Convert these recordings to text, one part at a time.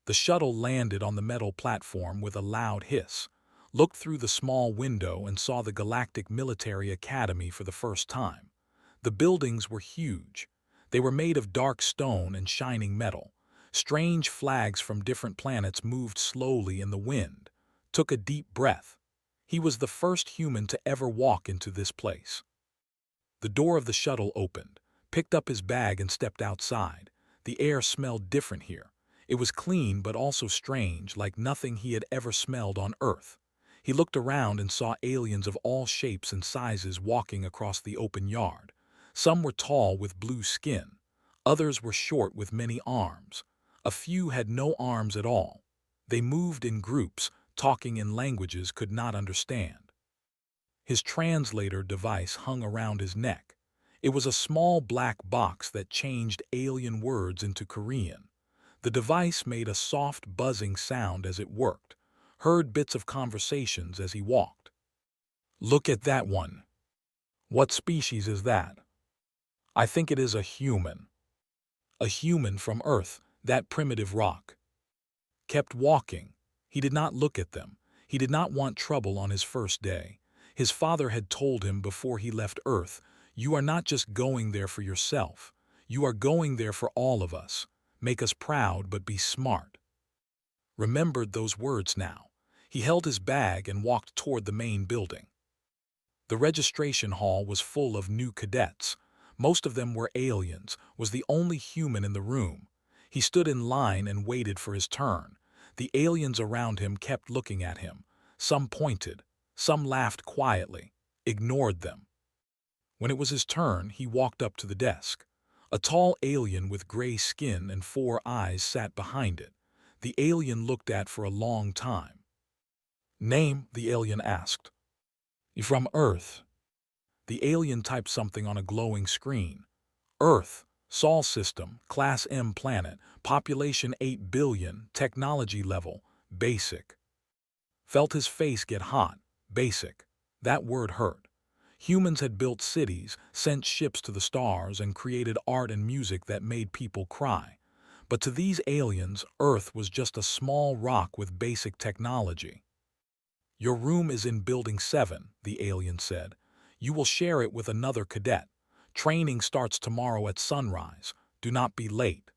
The shuttle landed on the metal platform with a loud hiss, looked through the small window and saw the Galactic Military Academy for the first time. The buildings were huge. They were made of dark stone and shining metal. Strange flags from different planets moved slowly in the wind. Took a deep breath. He was the first human to ever walk into this place. The door of the shuttle opened, picked up his bag and stepped outside. The air smelled different here. It was clean but also strange, like nothing he had ever smelled on Earth. He looked around and saw aliens of all shapes and sizes walking across the open yard. Some were tall with blue skin. Others were short with many arms. A few had no arms at all. They moved in groups, talking in languages could not understand. His translator device hung around his neck. It was a small black box that changed alien words into Korean. The device made a soft buzzing sound as it worked, heard bits of conversations as he walked. "Look at that one. What species is that?" "I think it is a human." "A human from Earth, that primitive rock." Kept walking. He did not look at them. He did not want trouble on his first day. His father had told him before he left Earth, "You are not just going there for yourself. You are going there for all of us. Make us proud, but be smart." Remembered those words now. He held his bag and walked toward the main building. The registration hall was full of new cadets. Most of them were aliens, was the only human in the room. He stood in line and waited for his turn. The aliens around him kept looking at him. Some pointed, some laughed quietly, ignored them. When it was his turn, he walked up to the desk. A tall alien with gray skin and 4 eyes sat behind it. The alien looked at for a long time. "Name?" the alien asked. "You from Earth?" The alien typed something on a glowing screen. "Earth, Sol System, Class M planet, population 8 billion, technology level, basic." Felt his face get hot. Basic. That word hurt. Humans had built cities, sent ships to the stars, and created art and music that made people cry. But to these aliens, Earth was just a small rock with basic technology. "Your room is in Building 7, the alien said. "You will share it with another cadet. Training starts tomorrow at sunrise. Do not be late."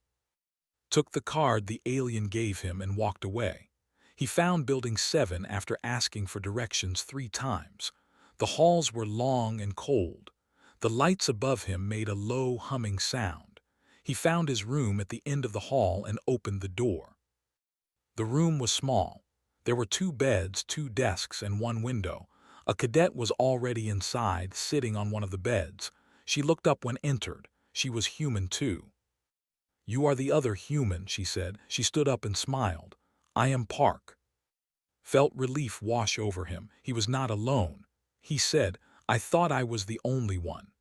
Took the card the alien gave him and walked away. He found Building 7 after asking for directions 3 times. The halls were long and cold. The lights above him made a low humming sound. He found his room at the end of the hall and opened the door. The room was small. There were 2 beds, 2 desks, and 1 window. A cadet was already inside, sitting on one of the beds. She looked up when entered. She was human too. "You are the other human," she said. She stood up and smiled. "I am Park." Felt relief wash over him. He was not alone. He said, "I thought I was the only one."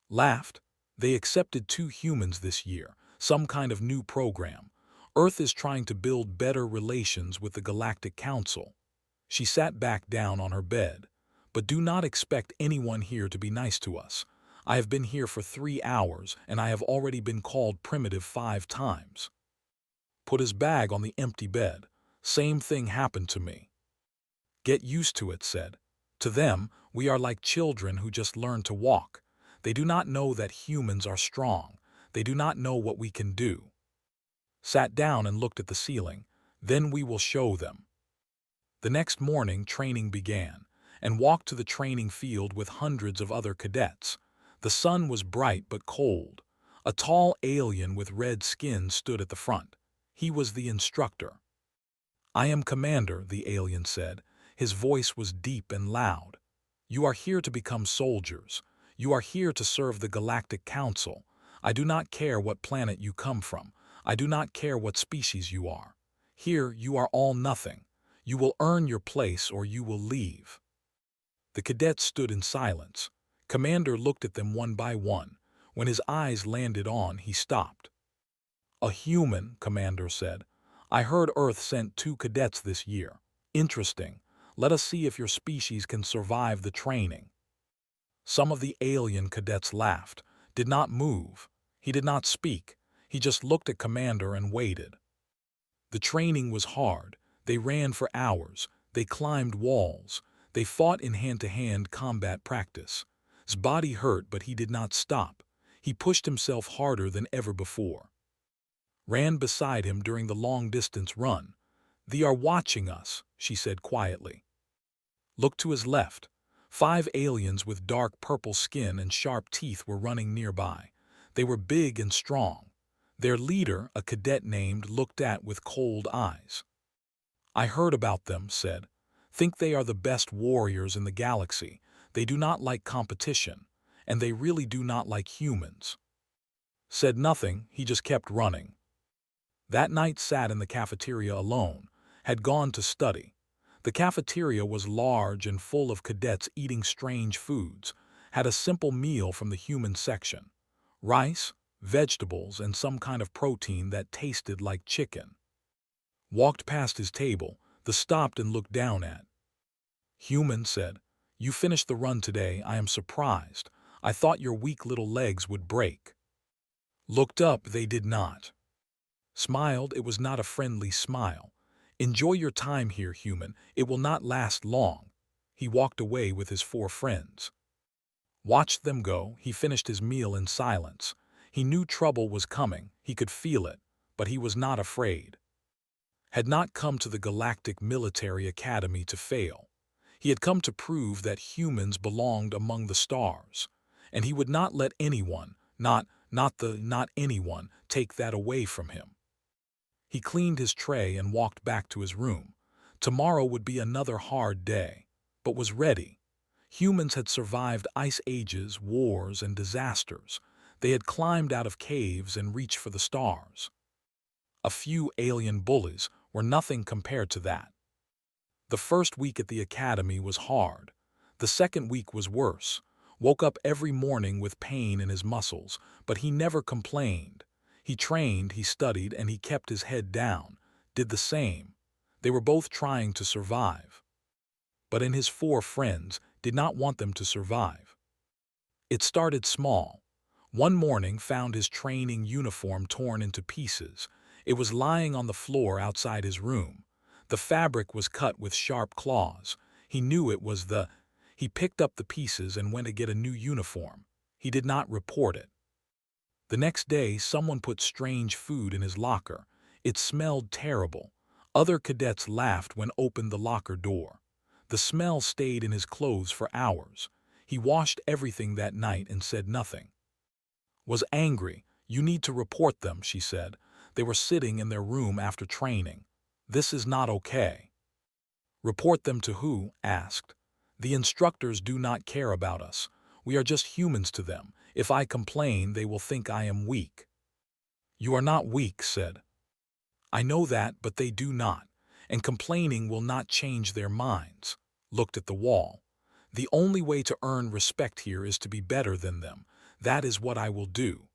Laughed. They accepted 2 humans this year, some kind of new program. Earth is trying to build better relations with the Galactic Council. She sat back down on her bed. "But do not expect anyone here to be nice to us. I have been here for 3 hours, and I have already been called primitive 5 times." Put his bag on the empty bed. "Same thing happened to me." "Get used to it," said. "To them, we are like children who just learn to walk. They do not know that humans are strong. They do not know what we can do." Sat down and looked at the ceiling. "Then we will show them." The next morning, training began, and walked to the training field with hundreds of other cadets. The sun was bright but cold. A tall alien with red skin stood at the front. He was the instructor. "I am Commander," the alien said. His voice was deep and loud. "You are here to become soldiers. You are here to serve the Galactic Council. I do not care what planet you come from. I do not care what species you are. Here you are all nothing. You will earn your place or you will leave." The cadets stood in silence. Commander looked at them one by one. When his eyes landed on, he stopped. "A human," Commander said. "I heard Earth sent 2 cadets this year. Interesting. Let us see if your species can survive the training." Some of the alien cadets laughed, did not move. He did not speak. He just looked at Commander and waited. The training was hard. They ran for hours. They climbed walls. They fought in hand-to-hand combat practice. His body hurt, but he did not stop. He pushed himself harder than ever before. Ran beside him during the long-distance run. "They are watching us," she said quietly. Looked to his left. 5 aliens with dark purple skin and sharp teeth were running nearby. They were big and strong. Their leader, a cadet named, looked at with cold eyes. "I heard about them," said. "Think they are the best warriors in the galaxy. They do not like competition, and they really do not like humans." Said nothing, he just kept running. That night sat in the cafeteria alone, had gone to study. The cafeteria was large and full of cadets eating strange foods, had a simple meal from the human section. Rice, vegetables, and some kind of protein that tasted like chicken. Walked past his table, stopped and looked down at. "Human," said, "you finished the run today. I am surprised. I thought your weak little legs would break." Looked up, they did not. Smiled, it was not a friendly smile. "Enjoy your time here, human. It will not last long." He walked away with his 4 friends. Watched them go. He finished his meal in silence. He knew trouble was coming. He could feel it, but he was not afraid. Had not come to the Galactic Military Academy to fail. He had come to prove that humans belonged among the stars, and he would not let anyone, not anyone, take that away from him. He cleaned his tray and walked back to his room. Tomorrow would be another hard day, but was ready. Humans had survived ice ages, wars, and disasters. They had climbed out of caves and reached for the stars. A few alien bullies were nothing compared to that. The first week at the academy was hard. The second week was worse. Woke up every morning with pain in his muscles, but he never complained. He trained, he studied, and he kept his head down. Did the same. They were both trying to survive. But his 4 friends did not want them to survive. It started small. One morning found his training uniform torn into pieces. It was lying on the floor outside his room. The fabric was cut with sharp claws. He knew it was He picked up the pieces and went to get a new uniform. He did not report it. The next day, someone put strange food in his locker. It smelled terrible. Other cadets laughed when opened the locker door. The smell stayed in his clothes for hours. He washed everything that night and said nothing. Was angry. "You need to report them," she said. They were sitting in their room after training. "This is not okay." "Report them to who?" asked. "The instructors do not care about us. We are just humans to them. If I complain, they will think I am weak." "You are not weak," said. "I know that, but they do not, and complaining will not change their minds." Looked at the wall. "The only way to earn respect here is to be better than them. That is what I will do."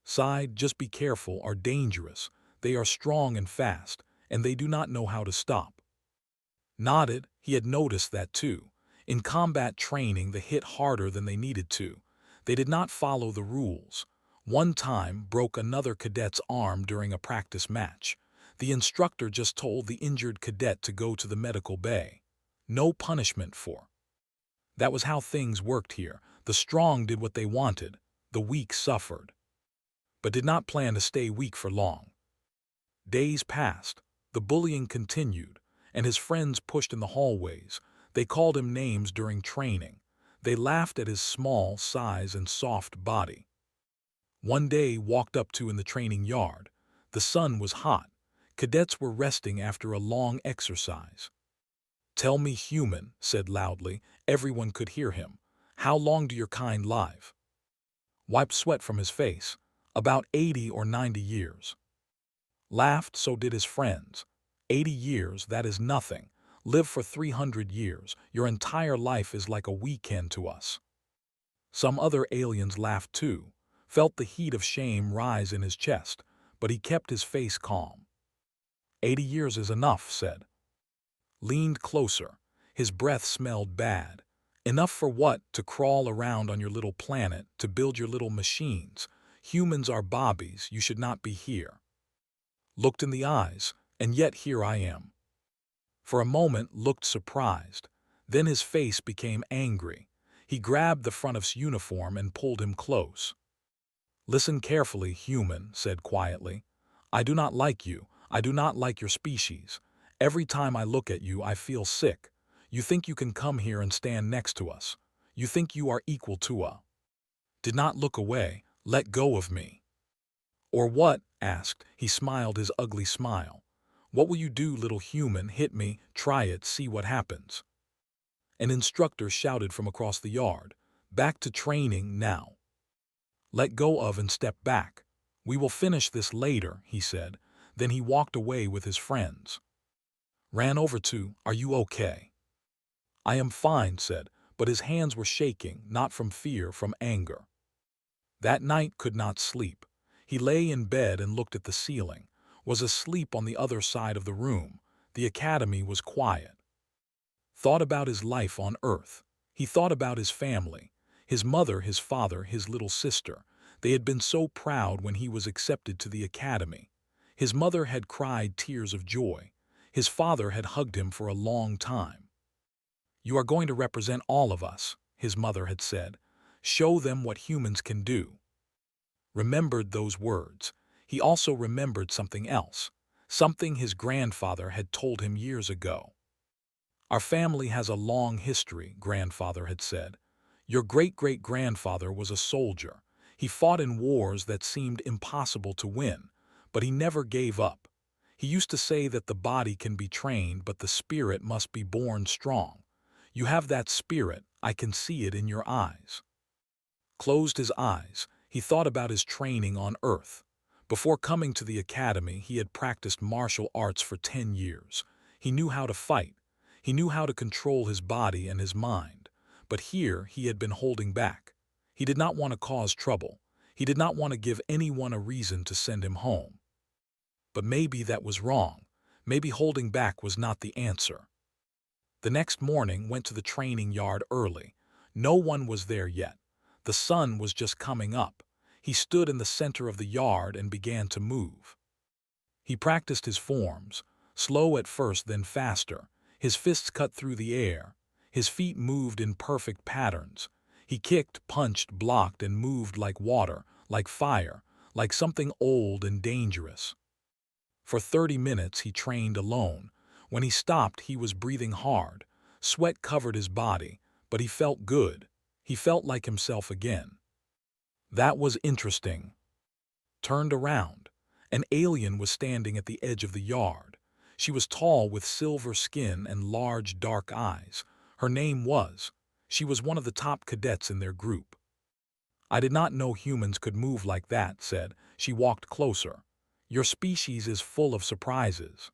Sighed, "Just be careful, are dangerous. They are strong and fast, and they do not know how to stop." Nodded, he had noticed that too. In combat training, they hit harder than they needed to. They did not follow the rules. One time, broke another cadet's arm during a practice match. The instructor just told the injured cadet to go to the medical bay. No punishment for. That was how things worked here. The strong did what they wanted. The weak suffered. But did not plan to stay weak for long. Days passed. The bullying continued, and his friends pushed in the hallways. They called him names during training. They laughed at his small size and soft body. One day walked up to in the training yard. The sun was hot. Cadets were resting after a long exercise. "Tell me, human," said loudly. Everyone could hear him. "How long do your kind live?" Wiped sweat from his face. "About 80 or 90 years. Laughed, so did his friends. 80 years, that is nothing. Live for 300 years. Your entire life is like a weekend to us." Some other aliens laughed too. Felt the heat of shame rise in his chest, but he kept his face calm. 80 years is enough, said. Leaned closer. His breath smelled bad. Enough for what? To crawl around on your little planet, to build your little machines. Humans are bobbies, you should not be here. Looked in the eyes. And yet here I am. For a moment looked surprised. Then his face became angry. He grabbed the front of his uniform and pulled him close. "Listen carefully, human," said quietly. "I do not like you. I do not like your species. Every time I look at you, I feel sick. You think you can come here and stand next to us. You think you are equal to us. Did not look away. Let go of me." "Or what?" asked. He smiled his ugly smile. "What will you do, little human? Hit me. Try it. See what happens." An instructor shouted from across the yard. "Back to training now. Let go of and step back. We will finish this later," he said. Then he walked away with his friends. Ran over to, "Are you okay?" "I am fine," said, but his hands were shaking, not from fear, from anger. That night could not sleep. He lay in bed and looked at the ceiling, was asleep on the other side of the room. The academy was quiet. Thought about his life on Earth. He thought about his family, his mother, his father, his little sister. They had been so proud when he was accepted to the academy. His mother had cried tears of joy. His father had hugged him for a long time. "You are going to represent all of us," his mother had said. "Show them what humans can do." Remembered those words. He also remembered something else, something his grandfather had told him years ago. "Our family has a long history," grandfather had said. "Your great-great-grandfather was a soldier. He fought in wars that seemed impossible to win, but he never gave up. He used to say that the body can be trained, but the spirit must be born strong. You have that spirit. I can see it in your eyes." Closed his eyes. He thought about his training on Earth. Before coming to the academy, he had practiced martial arts for 10 years. He knew how to fight. He knew how to control his body and his mind. But here he had been holding back. He did not want to cause trouble. He did not want to give anyone a reason to send him home. But maybe that was wrong. Maybe holding back was not the answer. The next morning went to the training yard early. No one was there yet. The sun was just coming up. He stood in the center of the yard and began to move. He practiced his forms, slow at first, then faster. His fists cut through the air. His feet moved in perfect patterns. He kicked, punched, blocked, and moved like water, like fire, like something old and dangerous. For 30 minutes he trained alone. When he stopped, he was breathing hard. Sweat covered his body, but he felt good. He felt like himself again. That was interesting. Turned around. An alien was standing at the edge of the yard. She was tall with silver skin and large dark eyes. Her name was. She was one of the top cadets in their group. "I did not know humans could move like that," said. She walked closer. "Your species is full of surprises."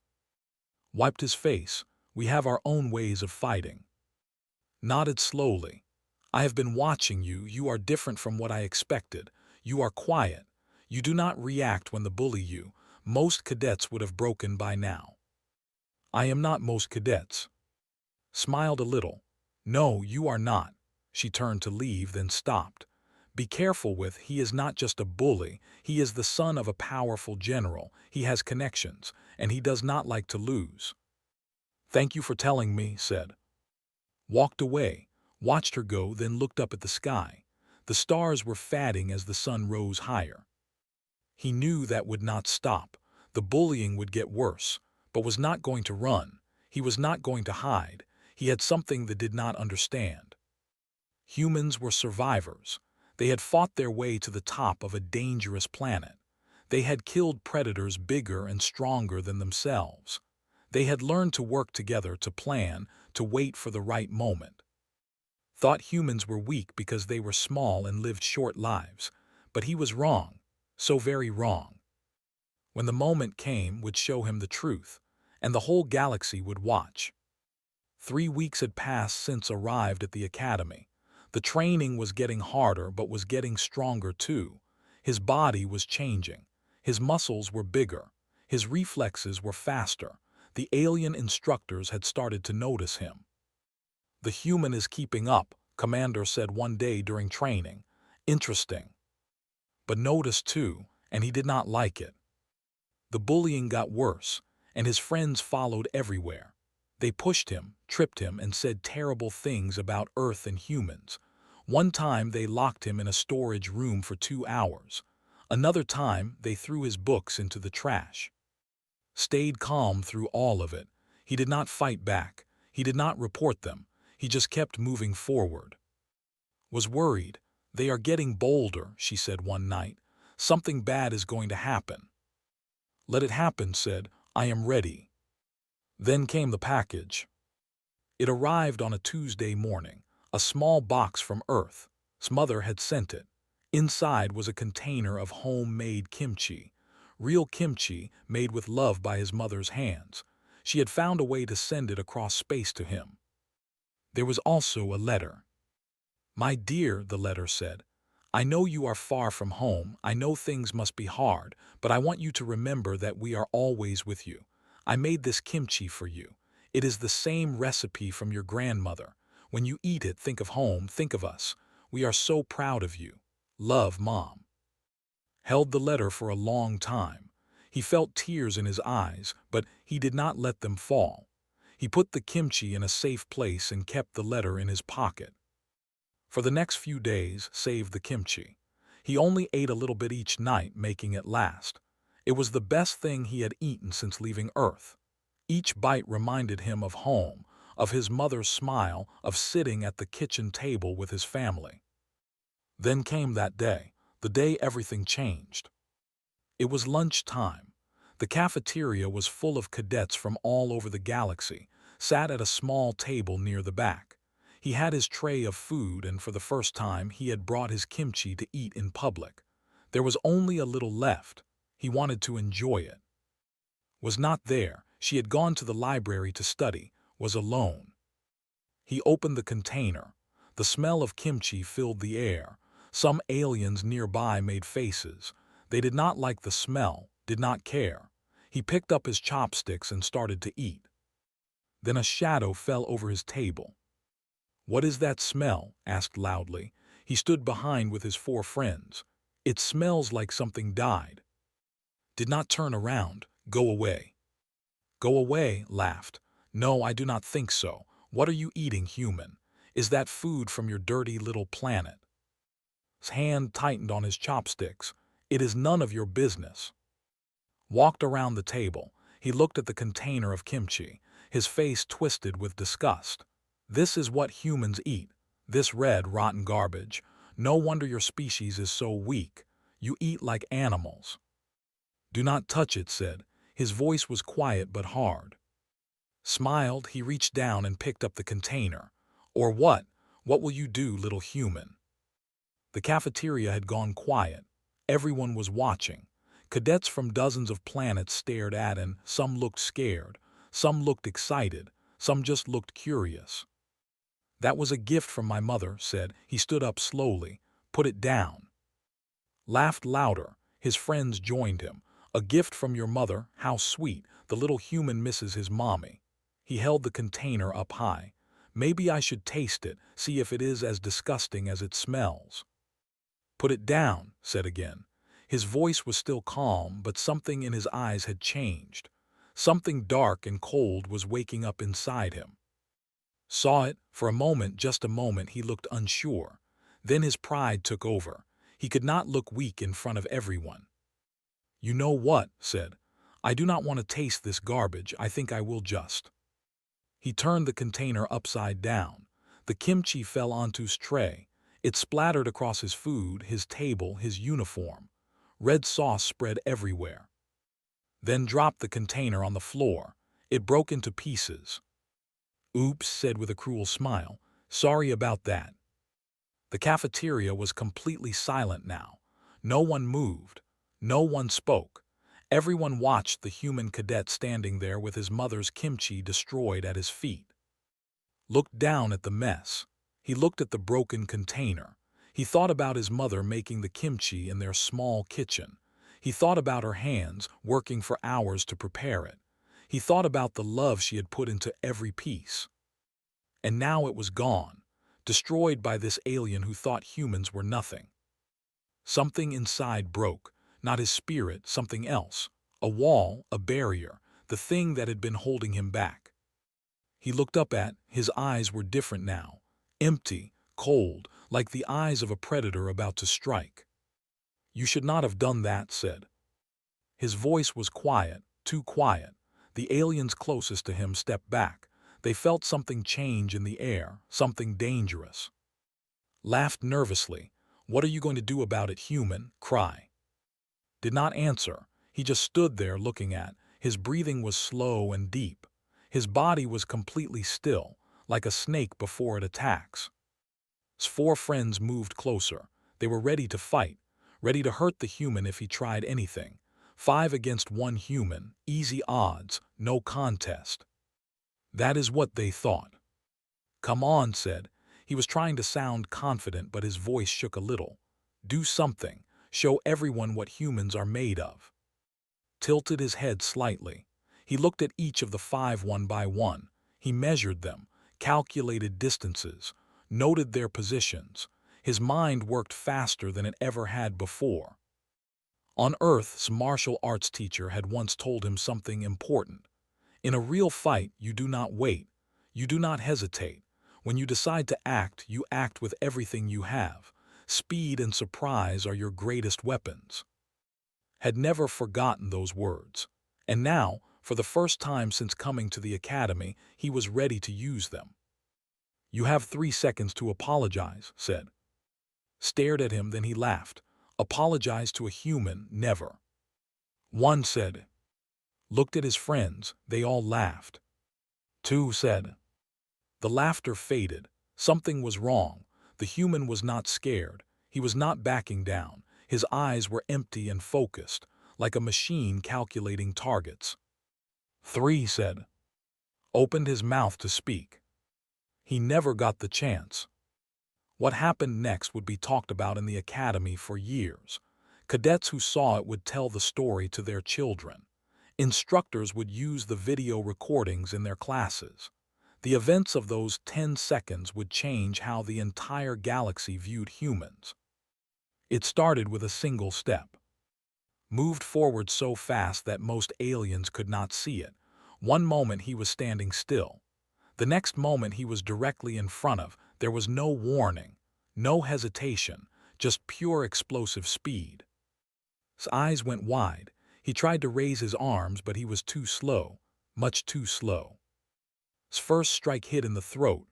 Wiped his face. "We have our own ways of fighting." Nodded slowly. "I have been watching you. You are different from what I expected. You are quiet. You do not react when they bully you. Most cadets would have broken by now." "I am not most cadets." Smiled a little. "No, you are not." She turned to leave, then stopped. "Be careful with, he is not just a bully. He is the son of a powerful general. He has connections, and he does not like to lose." "Thank you for telling me," said. Walked away, watched her go, then looked up at the sky. The stars were fading as the sun rose higher. He knew that would not stop. The bullying would get worse, but was not going to run. He was not going to hide. He had something that did not understand. Humans were survivors. They had fought their way to the top of a dangerous planet. They had killed predators bigger and stronger than themselves. They had learned to work together, to plan, to wait for the right moment. Thought humans were weak because they were small and lived short lives. But he was wrong, so very wrong. When the moment came, would show him the truth, and the whole galaxy would watch. 3 weeks had passed since arrived at the academy. The training was getting harder, but was getting stronger too. His body was changing. His muscles were bigger. His reflexes were faster. The alien instructors had started to notice him. "The human is keeping up," Commander said one day during training. "Interesting." But noticed too, and he did not like it. The bullying got worse. and his friends followed everywhere. They pushed him, tripped him, and said terrible things about Earth and humans. One time they locked him in a storage room for 2 hours. Another time they threw his books into the trash. Stayed calm through all of it. He did not fight back. He did not report them. He just kept moving forward. Was worried. They are getting bolder, she said one night. Something bad is going to happen. Let it happen, said, I am ready. Then came the package. It arrived on a Tuesday morning, a small box from Earth. His mother had sent it. Inside was a container of homemade kimchi. Real kimchi made with love by his mother's hands. She had found a way to send it across space to him. There was also a letter. My dear, the letter said, I know you are far from home, I know things must be hard, but I want you to remember that we are always with you. I made this kimchi for you. It is the same recipe from your grandmother. When you eat it, think of home, think of us. We are so proud of you. Love, Mom. Held the letter for a long time. He felt tears in his eyes, but he did not let them fall. He put the kimchi in a safe place and kept the letter in his pocket. For the next few days, save the kimchi. He only ate a little bit each night, making it last. It was the best thing he had eaten since leaving Earth. Each bite reminded him of home, of his mother's smile, of sitting at the kitchen table with his family. Then came that day, the day everything changed. It was lunchtime. The cafeteria was full of cadets from all over the galaxy, sat at a small table near the back. He had his tray of food, and for the first time he had brought his kimchi to eat in public. There was only a little left. He wanted to enjoy it. Was not there. She had gone to the library to study, was alone. He opened the container. The smell of kimchi filled the air. Some aliens nearby made faces. They did not like the smell, did not care. He picked up his chopsticks and started to eat. Then a shadow fell over his table. What is that smell? Asked loudly. He stood behind with his 4 friends. It smells like something died. Did not turn around. Go away. Go away, laughed. No, I do not think so. What are you eating, human? Is that food from your dirty little planet? His hand tightened on his chopsticks. It is none of your business. Walked around the table. He looked at the container of kimchi. His face twisted with disgust. This is what humans eat. This red, rotten garbage. No wonder your species is so weak. You eat like animals. Do not touch it, said. His voice was quiet but hard. Smiled, he reached down and picked up the container. Or what? What will you do, little human? The cafeteria had gone quiet. Everyone was watching. Cadets from dozens of planets stared at, and some looked scared, some looked excited, some just looked curious. That was a gift from my mother, said. He stood up slowly. Put it down. Laughed louder. His friends joined him. A gift from your mother, how sweet. The little human misses his mommy. He held the container up high. Maybe I should taste it, see if it is as disgusting as it smells. Put it down, said again. His voice was still calm, but something in his eyes had changed. Something dark and cold was waking up inside him. Saw it. For a moment, just a moment, he looked unsure. Then his pride took over. He could not look weak in front of everyone. You know what, said. I do not want to taste this garbage. I think I will just. He turned the container upside down. The kimchi fell onto his tray. It splattered across his food, his table, his uniform. Red sauce spread everywhere. Then dropped the container on the floor. It broke into pieces. Oops, said with a cruel smile. Sorry about that. The cafeteria was completely silent now. No one moved. No one spoke. Everyone watched the human cadet standing there with his mother's kimchi destroyed at his feet. Looked down at the mess. He looked at the broken container. He thought about his mother making the kimchi in their small kitchen. He thought about her hands working for hours to prepare it. He thought about the love she had put into every piece. And now it was gone, destroyed by this alien who thought humans were nothing. Something inside broke, not his spirit, something else. A wall, a barrier. the thing that had been holding him back. He looked up at, his eyes were different now, empty, cold, like the eyes of a predator about to strike. "You should not have done that," said. His voice was quiet, too quiet. The aliens closest to him stepped back. They felt something change in the air, something dangerous. Laughed nervously. "What are you going to do about it, human? Cry." Did not answer. He just stood there looking at. His breathing was slow and deep. His body was completely still, like a snake before it attacks. His four friends moved closer. They were ready to fight, ready to hurt the human if he tried anything. 5 against 1 human, easy odds, no contest. That is what they thought. "Come on," said. He was trying to sound confident, but his voice shook a little. "Do something. Show everyone what humans are made of." Tilted his head slightly. He looked at each of the 5 one by one. He measured them, calculated distances, noted their positions. His mind worked faster than it ever had before. On Earth's martial arts teacher had once told him something important. In a real fight, you do not wait. You do not hesitate. When you decide to act, you act with everything you have. Speed and surprise are your greatest weapons. Had never forgotten those words. And now, for the first time since coming to the academy, he was ready to use them. "You have 3 seconds to apologize," said. Stared at him, then he laughed. "Apologize to a human, never." "1 said. Looked at his friends, they all laughed. 2 said. The laughter faded. Something was wrong. The human was not scared. He was not backing down. His eyes were empty and focused, like a machine calculating targets. 3 said. Opened his mouth to speak. He never got the chance. What happened next would be talked about in the academy for years. Cadets who saw it would tell the story to their children. Instructors would use the video recordings in their classes. The events of those 10 seconds would change how the entire galaxy viewed humans. It started with a single step. Moved forward so fast that most aliens could not see it. One moment he was standing still. The next moment he was directly in front of. There was no warning, no hesitation, just pure explosive speed. His eyes went wide. He tried to raise his arms, but he was too slow, much too slow. His first strike hit in the throat,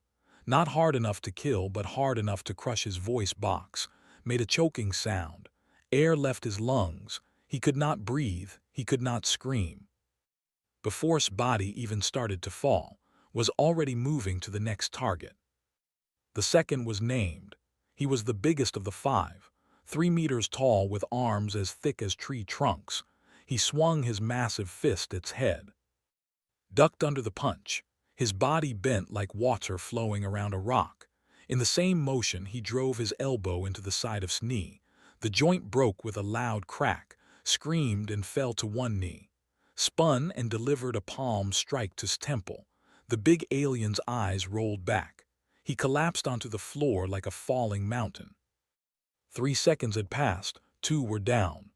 not hard enough to kill, but hard enough to crush his voice box, made a choking sound. Air left his lungs. He could not breathe. He could not scream. Before his body even started to fall, was already moving to the next target. The second was named. He was the biggest of the 5, 3 meters tall with arms as thick as tree trunks. He swung his massive fist at its head. Ducked under the punch. His body bent like water flowing around a rock. In the same motion, he drove his elbow into the side of his knee. The joint broke with a loud crack, screamed and fell to one knee. Spun and delivered a palm strike to his temple. The big alien's eyes rolled back. He collapsed onto the floor like a falling mountain. 3 seconds had passed. 2 were down.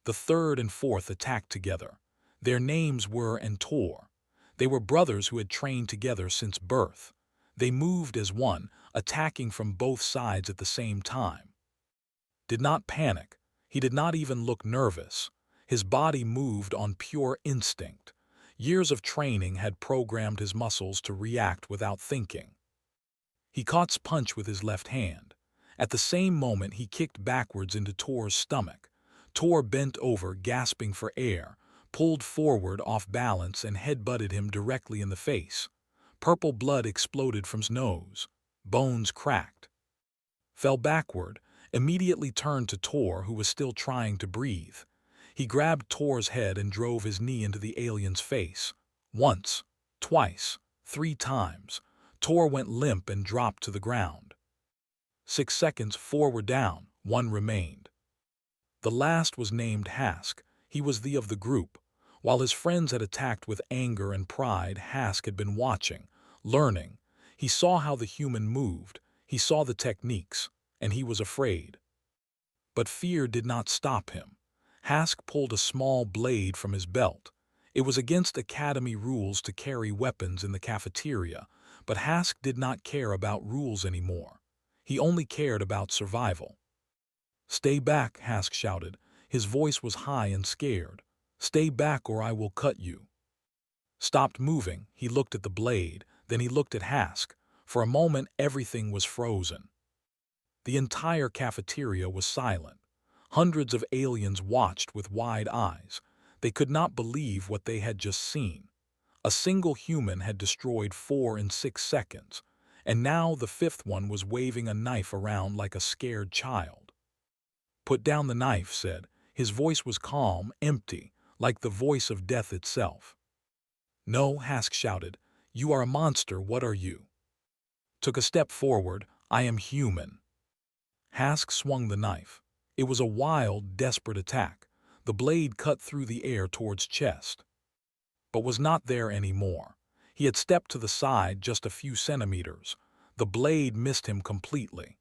The third and fourth attacked together. Their names were and Tor. They were brothers who had trained together since birth. They moved as one, attacking from both sides at the same time. Did not panic. He did not even look nervous. His body moved on pure instinct. Years of training had programmed his muscles to react without thinking. He caught his punch with his left hand. At the same moment, he kicked backwards into Tor's stomach. Tor bent over, gasping for air, pulled forward off balance and head-butted him directly in the face. Purple blood exploded from his nose. Bones cracked. Fell backward, immediately turned to Tor, who was still trying to breathe. He grabbed Tor's head and drove his knee into the alien's face. Once, twice, 3 times. Tor went limp and dropped to the ground. 6 seconds, 4 were down, 1 remained. The last was named Hask. He was the of the group. While his friends had attacked with anger and pride, Hask had been watching, learning. He saw how the human moved. He saw the techniques, and he was afraid. But fear did not stop him. Hask pulled a small blade from his belt. It was against Academy rules to carry weapons in the cafeteria, but Hask did not care about rules anymore. He only cared about survival. "Stay back," Hask shouted. His voice was high and scared. "Stay back or I will cut you." Stopped moving, he looked at the blade, then he looked at Hask. For a moment everything was frozen. The entire cafeteria was silent. Hundreds of aliens watched with wide eyes. They could not believe what they had just seen. A single human had destroyed 4 in 6 seconds, and now the fifth one was waving a knife around like a scared child. "Put down the knife," said. His voice was calm, empty, like the voice of death itself. "No," Hask shouted. "You are a monster. What are you?" Took a step forward. "I am human." Hask swung the knife. It was a wild, desperate attack. The blade cut through the air towards chest, but was not there anymore. He had stepped to the side just a few centimeters. The blade missed him completely.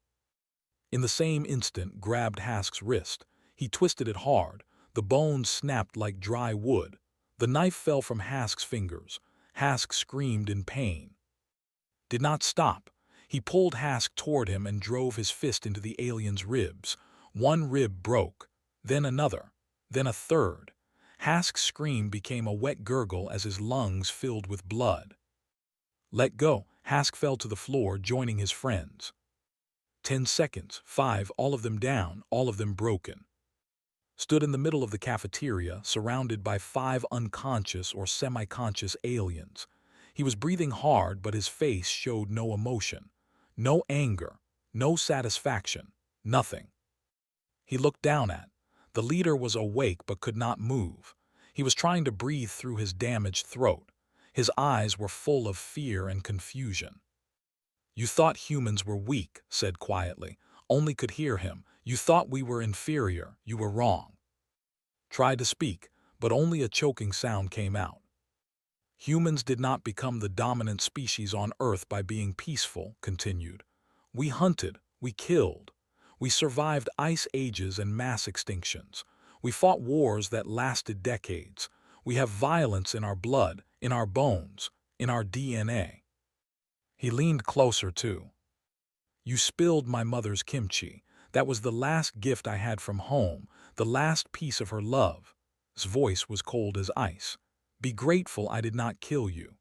In the same instant, grabbed Hask's wrist. He twisted it hard. The bones snapped like dry wood. The knife fell from Hask's fingers. Hask screamed in pain. Did not stop. He pulled Hask toward him and drove his fist into the alien's ribs. One rib broke, then another, then a third. Hask's scream became a wet gurgle as his lungs filled with blood. "Let go." Hask fell to the floor, joining his friends. 10 seconds, 5, all of them down, all of them broken. Stood in the middle of the cafeteria, surrounded by 5 unconscious or semi-conscious aliens. He was breathing hard, but his face showed no emotion. No anger, no satisfaction, nothing. He looked down at. The leader was awake but could not move. He was trying to breathe through his damaged throat. His eyes were full of fear and confusion. "You thought humans were weak," said quietly. Only could hear him. "You thought we were inferior. You were wrong." Tried to speak, but only a choking sound came out. "Humans did not become the dominant species on Earth by being peaceful," continued. "We hunted, we killed. We survived ice ages and mass extinctions. We fought wars that lasted decades. We have violence in our blood, in our bones, in our DNA." He leaned closer too. "You spilled my mother's kimchi. That was the last gift I had from home, the last piece of her love." His voice was cold as ice. "Be grateful I did not kill you."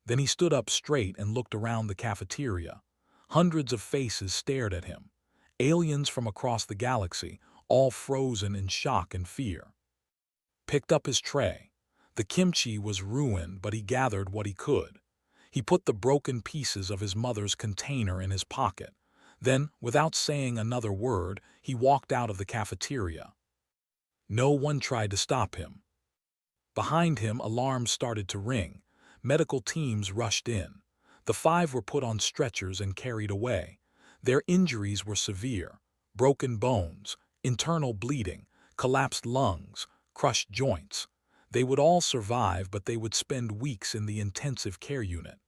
Then he stood up straight and looked around the cafeteria. Hundreds of faces stared at him. Aliens from across the galaxy, all frozen in shock and fear. Picked up his tray. The kimchi was ruined, but he gathered what he could. He put the broken pieces of his mother's container in his pocket. Then, without saying another word, he walked out of the cafeteria. No one tried to stop him. Behind him, alarms started to ring. Medical teams rushed in. The 5 were put on stretchers and carried away. Their injuries were severe: broken bones, internal bleeding, collapsed lungs, crushed joints. They would all survive, but they would spend weeks in the intensive care unit.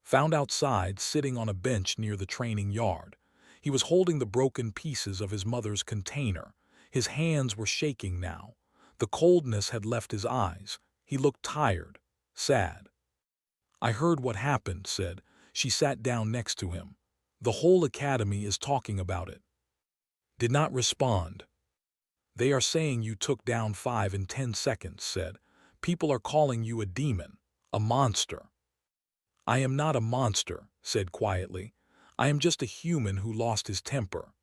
Found outside, sitting on a bench near the training yard. He was holding the broken pieces of his mother's container. His hands were shaking now. The coldness had left his eyes. He looked tired, sad. "I heard what happened," said. She sat down next to him. "The whole academy is talking about it." Did not respond. "They are saying you took down 5 in 10 seconds, said. "People are calling you a demon, a monster." "I am not a monster," said quietly. "I am just a human who lost his temper."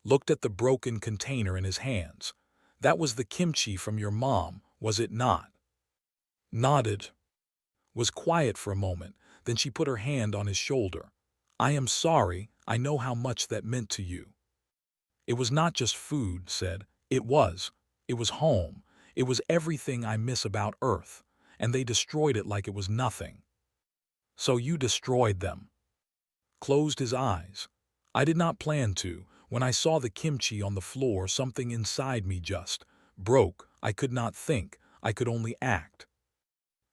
Looked at the broken container in his hands. "That was the kimchi from your mom, was it not?" Nodded. Was quiet for a moment, then she put her hand on his shoulder. "I am sorry, I know how much that meant to you." "It was not just food," said. It was home. It was everything I miss about Earth, and they destroyed it like it was nothing." "So you destroyed them." Closed his eyes. "I did not plan to. When I saw the kimchi on the floor, something inside me just broke. I could not think. I could only act."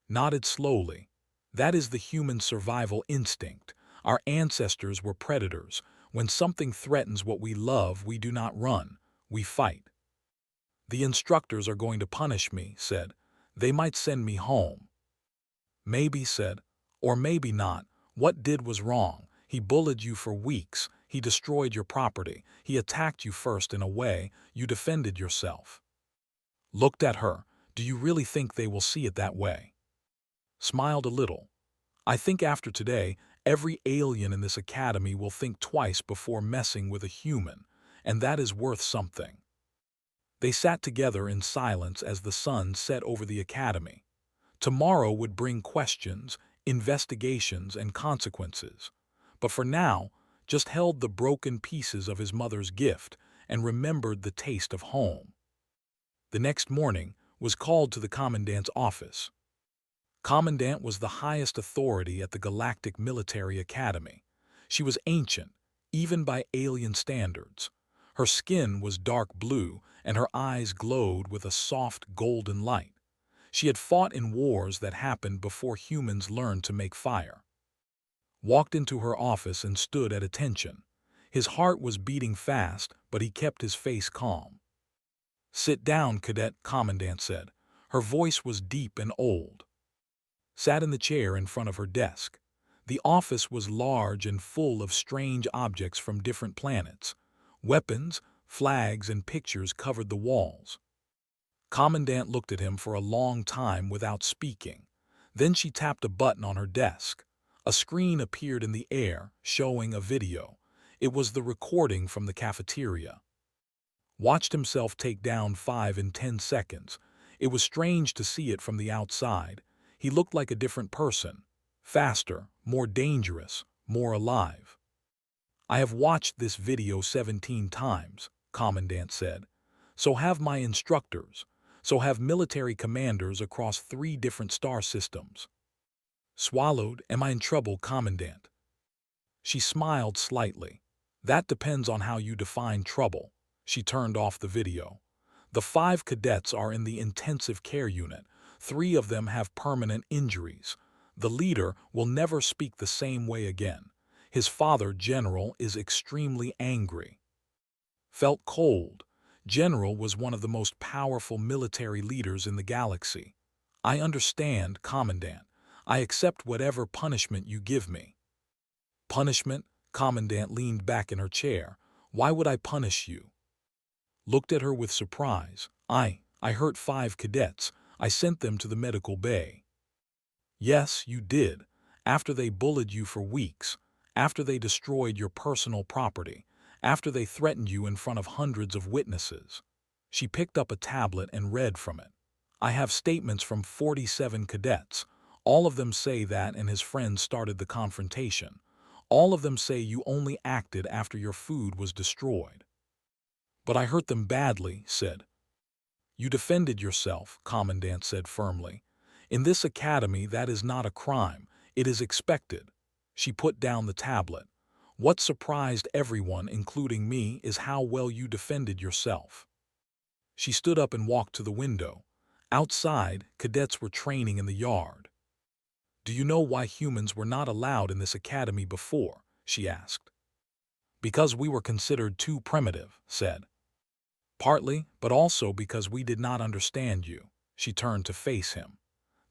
Nodded slowly. "That is the human survival instinct. Our ancestors were predators. When something threatens what we love, we do not run. We fight." "The instructors are going to punish me," said. They might send me home. Maybe, said. Or maybe not. What did was wrong. He bullied you for weeks. He destroyed your property. He attacked you first in a way. You defended yourself. Looked at her. Do you really think they will see it that way? Smiled a little. I think after today, every alien in this academy will think twice before messing with a human, and that is worth something. They sat together in silence as the sun set over the academy. Tomorrow would bring questions, investigations, and consequences. But for now, just held the broken pieces of his mother's gift and remembered the taste of home. The next morning was called to the commandant's office. Commandant was the highest authority at the Galactic Military Academy. She was ancient, even by alien standards. Her skin was dark blue, and her eyes glowed with a soft golden light. She had fought in wars that happened before humans learned to make fire. Walked into her office and stood at attention. His heart was beating fast, but he kept his face calm. "Sit down, Cadet," Commandant said. Her voice was deep and old. Sat in the chair in front of her desk. The office was large and full of strange objects from different planets. Weapons, flags, and pictures covered the walls. Commandant looked at him for a long time without speaking. Then she tapped a button on her desk. A screen appeared in the air, showing a video. It was the recording from the cafeteria. Watched himself take down 5 in 10 seconds. It was strange to see it from the outside. He looked like a different person. Faster, more dangerous, more alive. "I have watched this video 17 times, Commandant said. So have my instructors. So have military commanders across 3 different star systems." Swallowed. "Am I in trouble, Commandant?" She smiled slightly. "That depends on how you define trouble." She turned off the video. "The 5 cadets are in the intensive care unit. 3 of them have permanent injuries. The leader will never speak the same way again. His father, General, is extremely angry." Felt cold. General was one of the most powerful military leaders in the galaxy. "I understand, Commandant. I accept whatever punishment you give me." "Punishment?" Commandant leaned back in her chair. "Why would I punish you?" Looked at her with surprise. I hurt 5 cadets. I sent them to the medical bay." "Yes, you did. After they bullied you for weeks. After they destroyed your personal property. After they threatened you in front of hundreds of witnesses." She picked up a tablet and read from it. "I have statements from 47 cadets. All of them say that and his friends started the confrontation. All of them say you only acted after your food was destroyed." "But I hurt them badly," said. "You defended yourself," Commandant said firmly. "In this academy that is not a crime. It is expected." She put down the tablet. "What surprised everyone, including me, is how well you defended yourself." She stood up and walked to the window. Outside, cadets were training in the yard. "Do you know why humans were not allowed in this academy before?" she asked. "Because we were considered too primitive," said. "Partly, but also because we did not understand you." She turned to face him.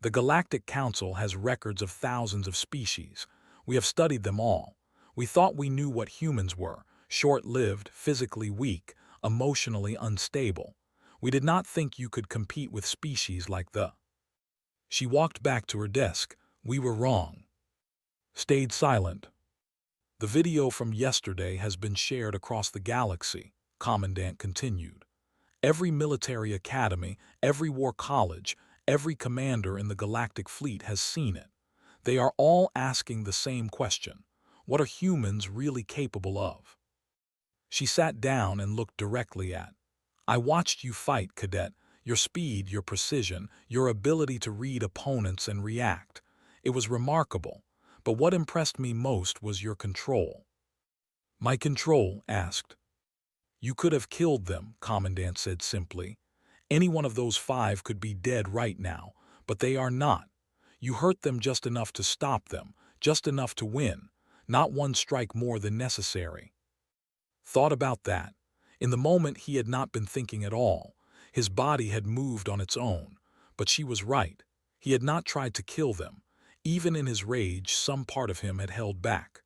"The Galactic Council has records of thousands of species. We have studied them all. We thought we knew what humans were: short-lived, physically weak, emotionally unstable. We did not think you could compete with species like the—" She walked back to her desk. "We were wrong." Stayed silent. "The video from yesterday has been shared across the galaxy," Commandant continued. "Every military academy, every war college, every commander in the galactic fleet has seen it. They are all asking the same question: what are humans really capable of?" She sat down and looked directly at. "I watched you fight, Cadet. Your speed, your precision, your ability to read opponents and react. It was remarkable. But what impressed me most was your control." "My control?" asked. "You could have killed them," Commandant said simply. "Any one of those 5 could be dead right now, but they are not. You hurt them just enough to stop them, just enough to win, not one strike more than necessary." Thought about that. In the moment he had not been thinking at all. His body had moved on its own. But she was right. He had not tried to kill them. Even in his rage, some part of him had held back.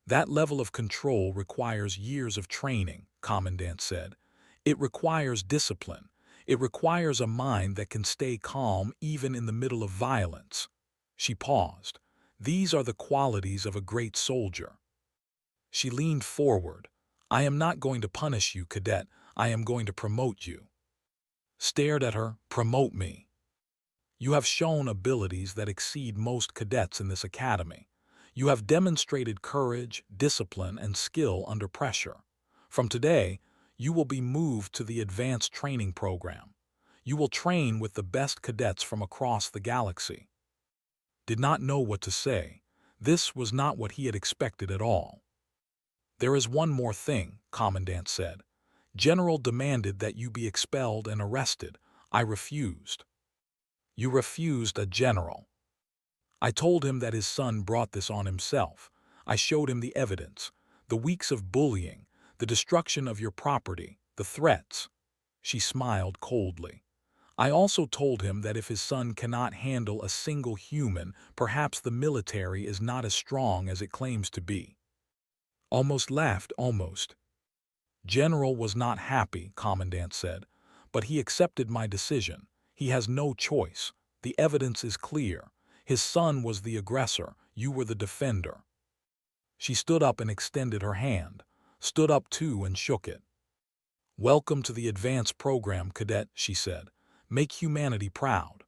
That level of control requires years of training, Commandant said. It requires discipline. It requires a mind that can stay calm even in the middle of violence. She paused. These are the qualities of a great soldier. She leaned forward. I am not going to punish you, cadet. I am going to promote you. Stared at her. Promote me. You have shown abilities that exceed most cadets in this academy. You have demonstrated courage, discipline, and skill under pressure. From today, you will be moved to the advanced training program. You will train with the best cadets from across the galaxy. Did not know what to say. This was not what he had expected at all. There is one more thing, Commandant said. General demanded that you be expelled and arrested. I refused. You refused a general. I told him that his son brought this on himself. I showed him the evidence, the weeks of bullying, the destruction of your property, the threats. She smiled coldly. I also told him that if his son cannot handle a single human, perhaps the military is not as strong as it claims to be. Almost laughed, almost. General was not happy, Commandant said, but he accepted my decision. He has no choice. The evidence is clear. His son was the aggressor. You were the defender. She stood up and extended her hand, stood up too and shook it. Welcome to the advanced program, cadet, she said. Make humanity proud.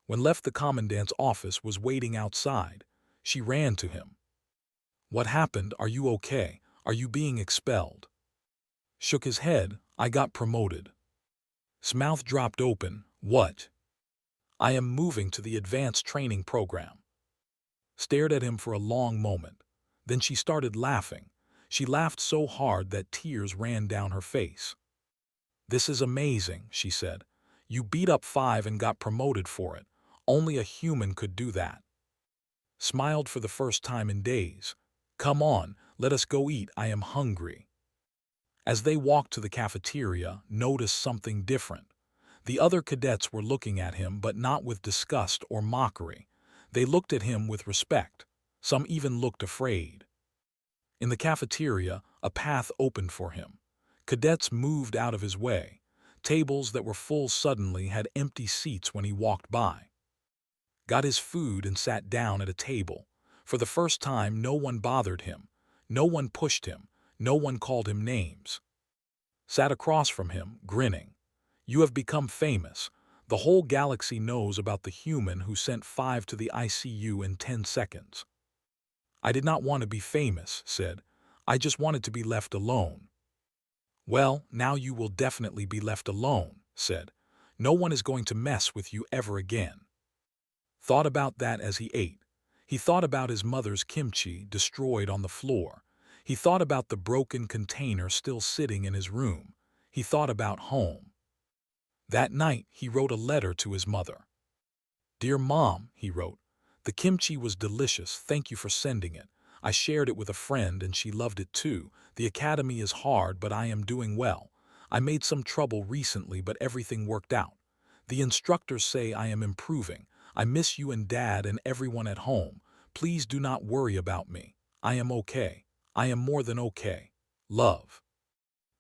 When left, the Commandant's office was waiting outside. She ran to him. What happened? Are you okay? Are you being expelled? Shook his head. I got promoted. His mouth dropped open. What? I am moving to the advanced training program. Stared at him for a long moment. Then she started laughing. She laughed so hard that tears ran down her face. This is amazing, she said. You beat up 5 and got promoted for it. Only a human could do that. Smiled for the first time in days. Come on, let us go eat. I am hungry. As they walked to the cafeteria, noticed something different. The other cadets were looking at him, but not with disgust or mockery. They looked at him with respect. Some even looked afraid. In the cafeteria, a path opened for him. Cadets moved out of his way. Tables that were full suddenly had empty seats when he walked by. Got his food and sat down at a table. For the first time, no one bothered him. No one pushed him. No one called him names. Sat across from him, grinning. You have become famous. The whole galaxy knows about the human who sent 5 to the ICU in 10 seconds. I did not want to be famous, said. I just wanted to be left alone. Well, now you will definitely be left alone, said. No one is going to mess with you ever again. Thought about that as he ate. He thought about his mother's kimchi destroyed on the floor. He thought about the broken container still sitting in his room. He thought about home. That night, he wrote a letter to his mother. Dear Mom, he wrote, the kimchi was delicious. Thank you for sending it. I shared it with a friend and she loved it too. The academy is hard, but I am doing well. I made some trouble recently, but everything worked out. The instructors say I am improving. I miss you and Dad and everyone at home. Please do not worry about me. I am okay. I am more than okay. Love.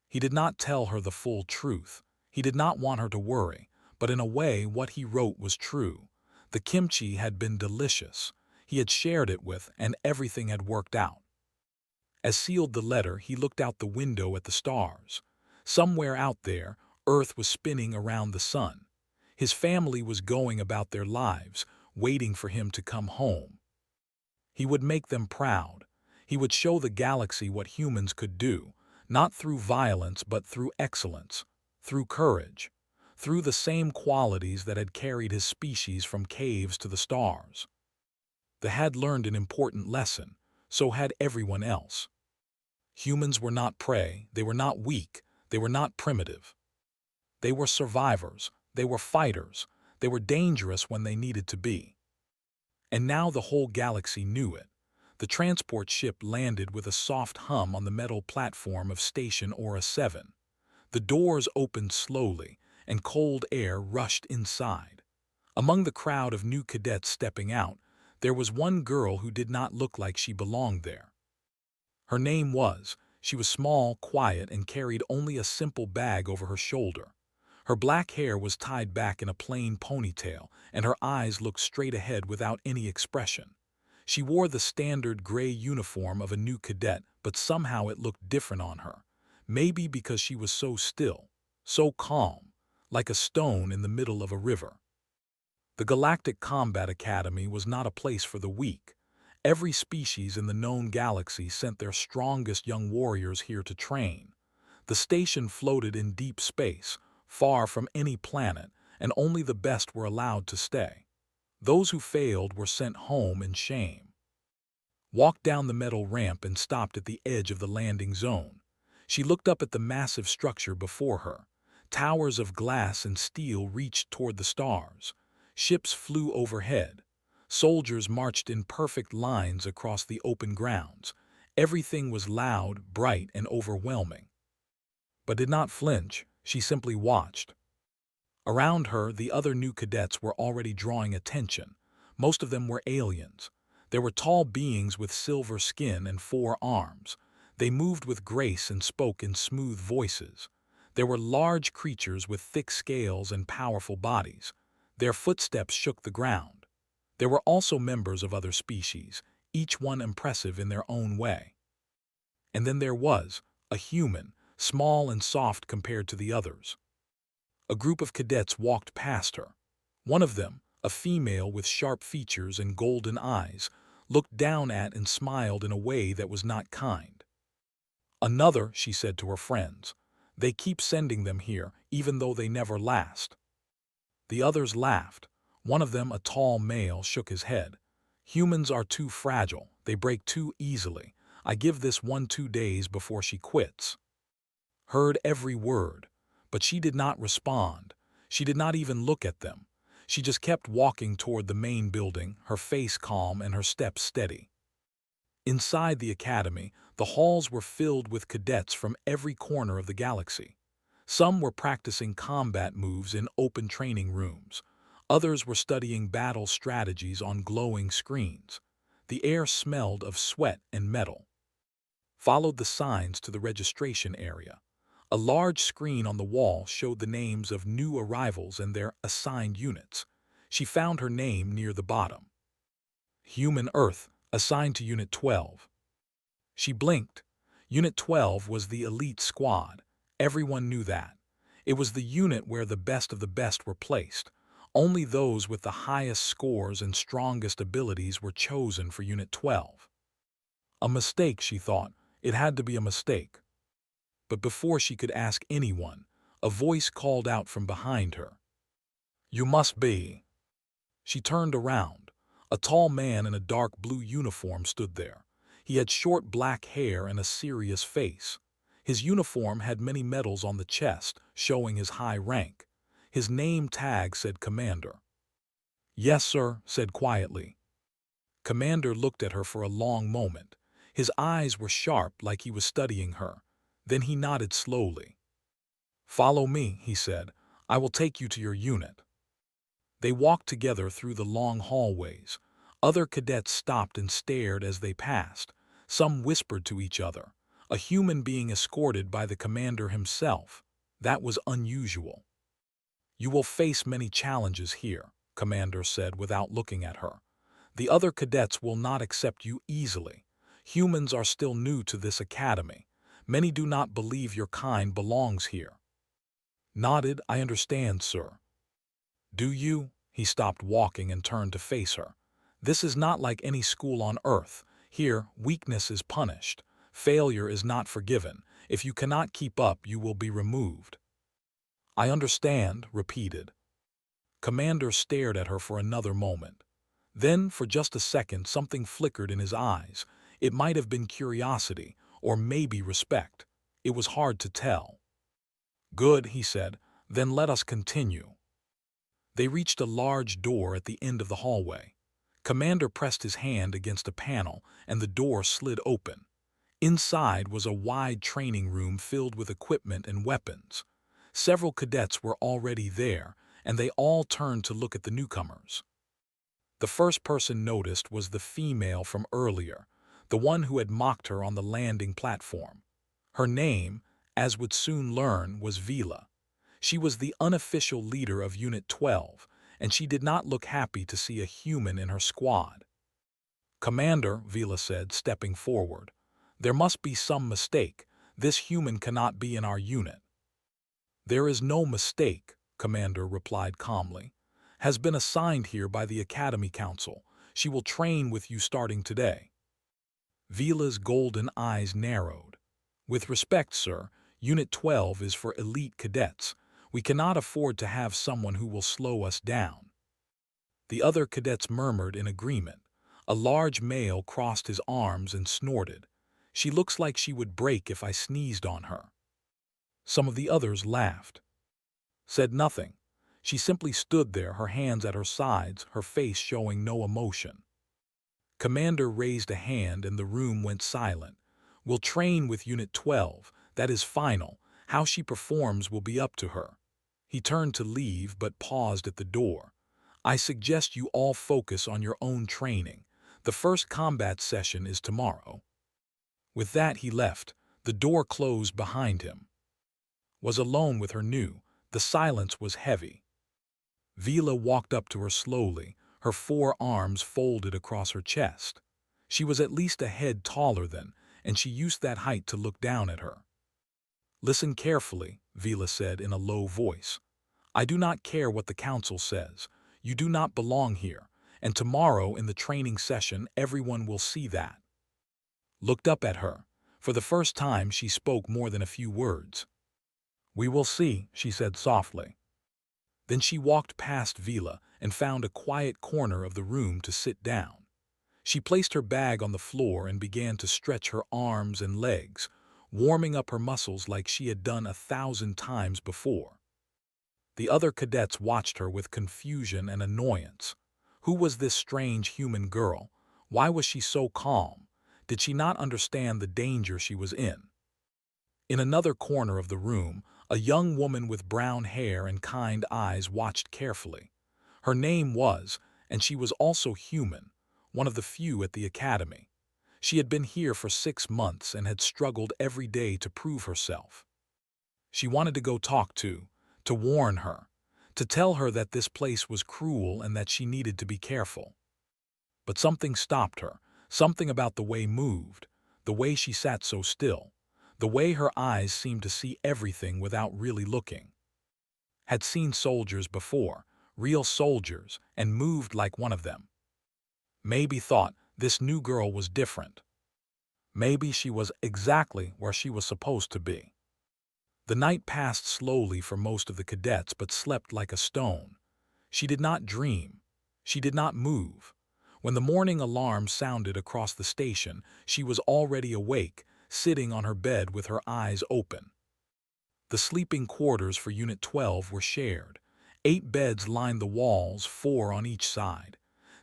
He did not tell her the full truth. He did not want her to worry, but in a way what he wrote was true. The kimchi had been delicious. He had shared it with, and everything had worked out. As sealed the letter, he looked out the window at the stars. Somewhere out there, Earth was spinning around the sun. His family was going about their lives, waiting for him to come home. He would make them proud. He would show the galaxy what humans could do, not through violence but through excellence, through courage, through the same qualities that had carried his species from caves to the stars. They had learned an important lesson, so had everyone else. Humans were not prey, they were not weak, they were not primitive. They were survivors, they were fighters, they were dangerous when they needed to be. And now the whole galaxy knew it. The transport ship landed with a soft hum on the metal platform of Station Aura 7. The doors opened slowly, and cold air rushed inside. Among the crowd of new cadets stepping out, there was one girl who did not look like she belonged there. Her name was, she was small, quiet, and carried only a simple bag over her shoulder. Her black hair was tied back in a plain ponytail, and her eyes looked straight ahead without any expression. She wore the standard gray uniform of a new cadet, but somehow it looked different on her. Maybe because she was so still, so calm, like a stone in the middle of a river. The Galactic Combat Academy was not a place for the weak. Every species in the known galaxy sent their strongest young warriors here to train. The station floated in deep space, far from any planet, and only the best were allowed to stay. Those who failed were sent home in shame. Walked down the metal ramp and stopped at the edge of the landing zone. She looked up at the massive structure before her. Towers of glass and steel reached toward the stars. Ships flew overhead. Soldiers marched in perfect lines across the open grounds. Everything was loud, bright, and overwhelming. But did not flinch, she simply watched. Around her, the other new cadets were already drawing attention. Most of them were aliens. There were tall beings with silver skin and 4 arms. They moved with grace and spoke in smooth voices. There were large creatures with thick scales and powerful bodies. Their footsteps shook the ground. There were also members of other species, each one impressive in their own way. And then there was a human, small and soft compared to the others. A group of cadets walked past her. One of them, a female with sharp features and golden eyes, looked down at and smiled in a way that was not kind. "Another," she said to her friends. "They keep sending them here, even though they never last." The others laughed. One of them, a tall male, shook his head. "Humans are too fragile. They break too easily. I give this one 2 days before she quits." Heard every word, but she did not respond. She did not even look at them. She just kept walking toward the main building, her face calm and her steps steady. Inside the academy, the halls were filled with cadets from every corner of the galaxy. Some were practicing combat moves in open training rooms. Others were studying battle strategies on glowing screens. The air smelled of sweat and metal. Followed the signs to the registration area. A large screen on the wall showed the names of new arrivals and their assigned units. She found her name near the bottom. Human Earth, assigned to Unit 12. She blinked. Unit 12 was the elite squad. Everyone knew that. It was the unit where the best of the best were placed. Only those with the highest scores and strongest abilities were chosen for Unit 12. A mistake, she thought. It had to be a mistake. But before she could ask anyone, a voice called out from behind her. "You must be." She turned around. A tall man in a dark blue uniform stood there. He had short black hair and a serious face. His uniform had many medals on the chest, showing his high rank. His name tag said Commander. "Yes, sir," said quietly. Commander looked at her for a long moment. His eyes were sharp like he was studying her. Then he nodded slowly. "Follow me," he said. "I will take you to your unit." They walked together through the long hallways. Other cadets stopped and stared as they passed. Some whispered to each other. A human being escorted by the commander himself. That was unusual. "You will face many challenges here," Commander said without looking at her. "The other cadets will not accept you easily. Humans are still new to this academy. Many do not believe your kind belongs here." Nodded. "I understand, sir." "Do you?" He stopped walking and turned to face her. "This is not like any school on Earth. Here, weakness is punished. Failure is not forgiven. If you cannot keep up, you will be removed." "I understand," repeated. Commander stared at her for another moment. Then, for just a second, something flickered in his eyes. It might have been curiosity, or maybe respect. It was hard to tell. "Good," he said. "Then let us continue." They reached a large door at the end of the hallway. Commander pressed his hand against a panel, and the door slid open. Inside was a wide training room filled with equipment and weapons. Several cadets were already there, and they all turned to look at the newcomers. The first person noticed was the female from earlier, the one who had mocked her on the landing platform. Her name, as would soon learn, was Vila. She was the unofficial leader of Unit 12, and she did not look happy to see a human in her squad. "Commander," Vila said, stepping forward, "there must be some mistake. This human cannot be in our unit." "There is no mistake," Commander replied calmly. "Has been assigned here by the Academy Council. She will train with you starting today." Vila's golden eyes narrowed. "With respect, sir, Unit 12 is for elite cadets. We cannot afford to have someone who will slow us down." The other cadets murmured in agreement. A large male crossed his arms and snorted. "She looks like she would break if I sneezed on her." Some of the others laughed. Said nothing. She simply stood there, her hands at her sides, her face showing no emotion. Commander raised a hand and the room went silent. "We'll train with Unit 12. That is final. How she performs will be up to her." He turned to leave but paused at the door. "I suggest you all focus on your own training. The first combat session is tomorrow." With that he left. The door closed behind him. Was alone with her new. The silence was heavy. Vila walked up to her slowly, her 4 arms folded across her chest. She was at least a head taller than, and she used that height to look down at her. "Listen carefully," Vila said in a low voice. "I do not care what the council says. You do not belong here, and tomorrow in the training session everyone will see that." Looked up at her. For the first time she spoke more than a few words. "We will see," she said softly. Then she walked past Vila and found a quiet corner of the room to sit down. She placed her bag on the floor and began to stretch her arms and legs, warming up her muscles like she had done 1,000 times before. The other cadets watched her with confusion and annoyance. Who was this strange human girl? Why was she so calm? Did she not understand the danger she was in? In another corner of the room, a young woman with brown hair and kind eyes watched carefully. Her name was, and she was also human, one of the few at the academy. She had been here for 6 months and had struggled every day to prove herself. She wanted to go talk to warn her, to tell her that this place was cruel and that she needed to be careful. But something stopped her, something about the way moved, the way she sat so still, the way her eyes seemed to see everything without really looking. Had seen soldiers before, real soldiers, and moved like one of them. Maybe thought this new girl was different. Maybe she was exactly where she was supposed to be. The night passed slowly for most of the cadets but slept like a stone. She did not dream. She did not move. When the morning alarm sounded across the station, she was already awake, sitting on her bed with her eyes open. The sleeping quarters for Unit 12 were shared. 8 beds lined the walls, 4 on each side.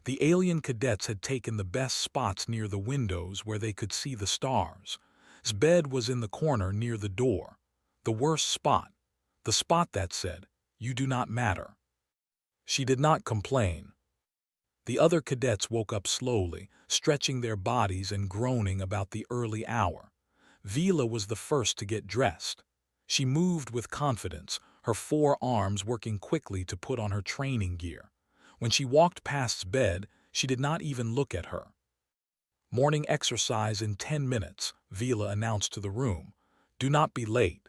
The alien cadets had taken the best spots near the windows where they could see the stars. His bed was in the corner near the door. The worst spot. The spot that said, "You do not matter." She did not complain. The other cadets woke up slowly, stretching their bodies and groaning about the early hour. Vila was the first to get dressed. She moved with confidence, her 4 arms working quickly to put on her training gear. When she walked past bed, she did not even look at her. "Morning exercise in 10 minutes, Vila announced to the room. "Do not be late."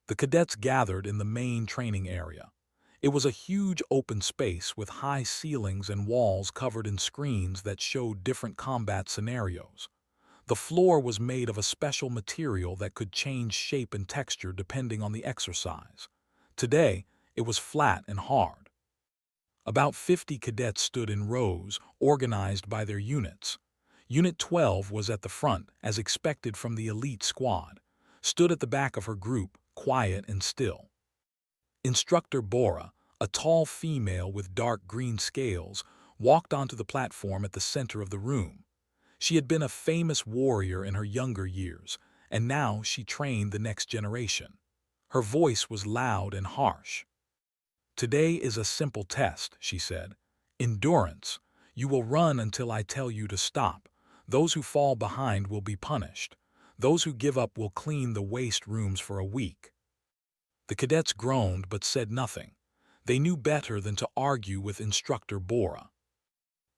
The cadets gathered in the main training area. It was a huge open space with high ceilings and walls covered in screens that showed different combat scenarios. The floor was made of a special material that could change shape and texture depending on the exercise. Today, it was flat and hard. About 50 cadets stood in rows, organized by their units. Unit 12 was at the front, as expected from the elite squad, stood at the back of her group, quiet and still. Instructor Bora, a tall female with dark green scales, walked onto the platform at the center of the room. She had been a famous warrior in her younger years, and now she trained the next generation. Her voice was loud and harsh. "Today is a simple test," she said. "Endurance. You will run until I tell you to stop. Those who fall behind will be punished. Those who give up will clean the waste rooms for a week." The cadets groaned but said nothing. They knew better than to argue with Instructor Bora.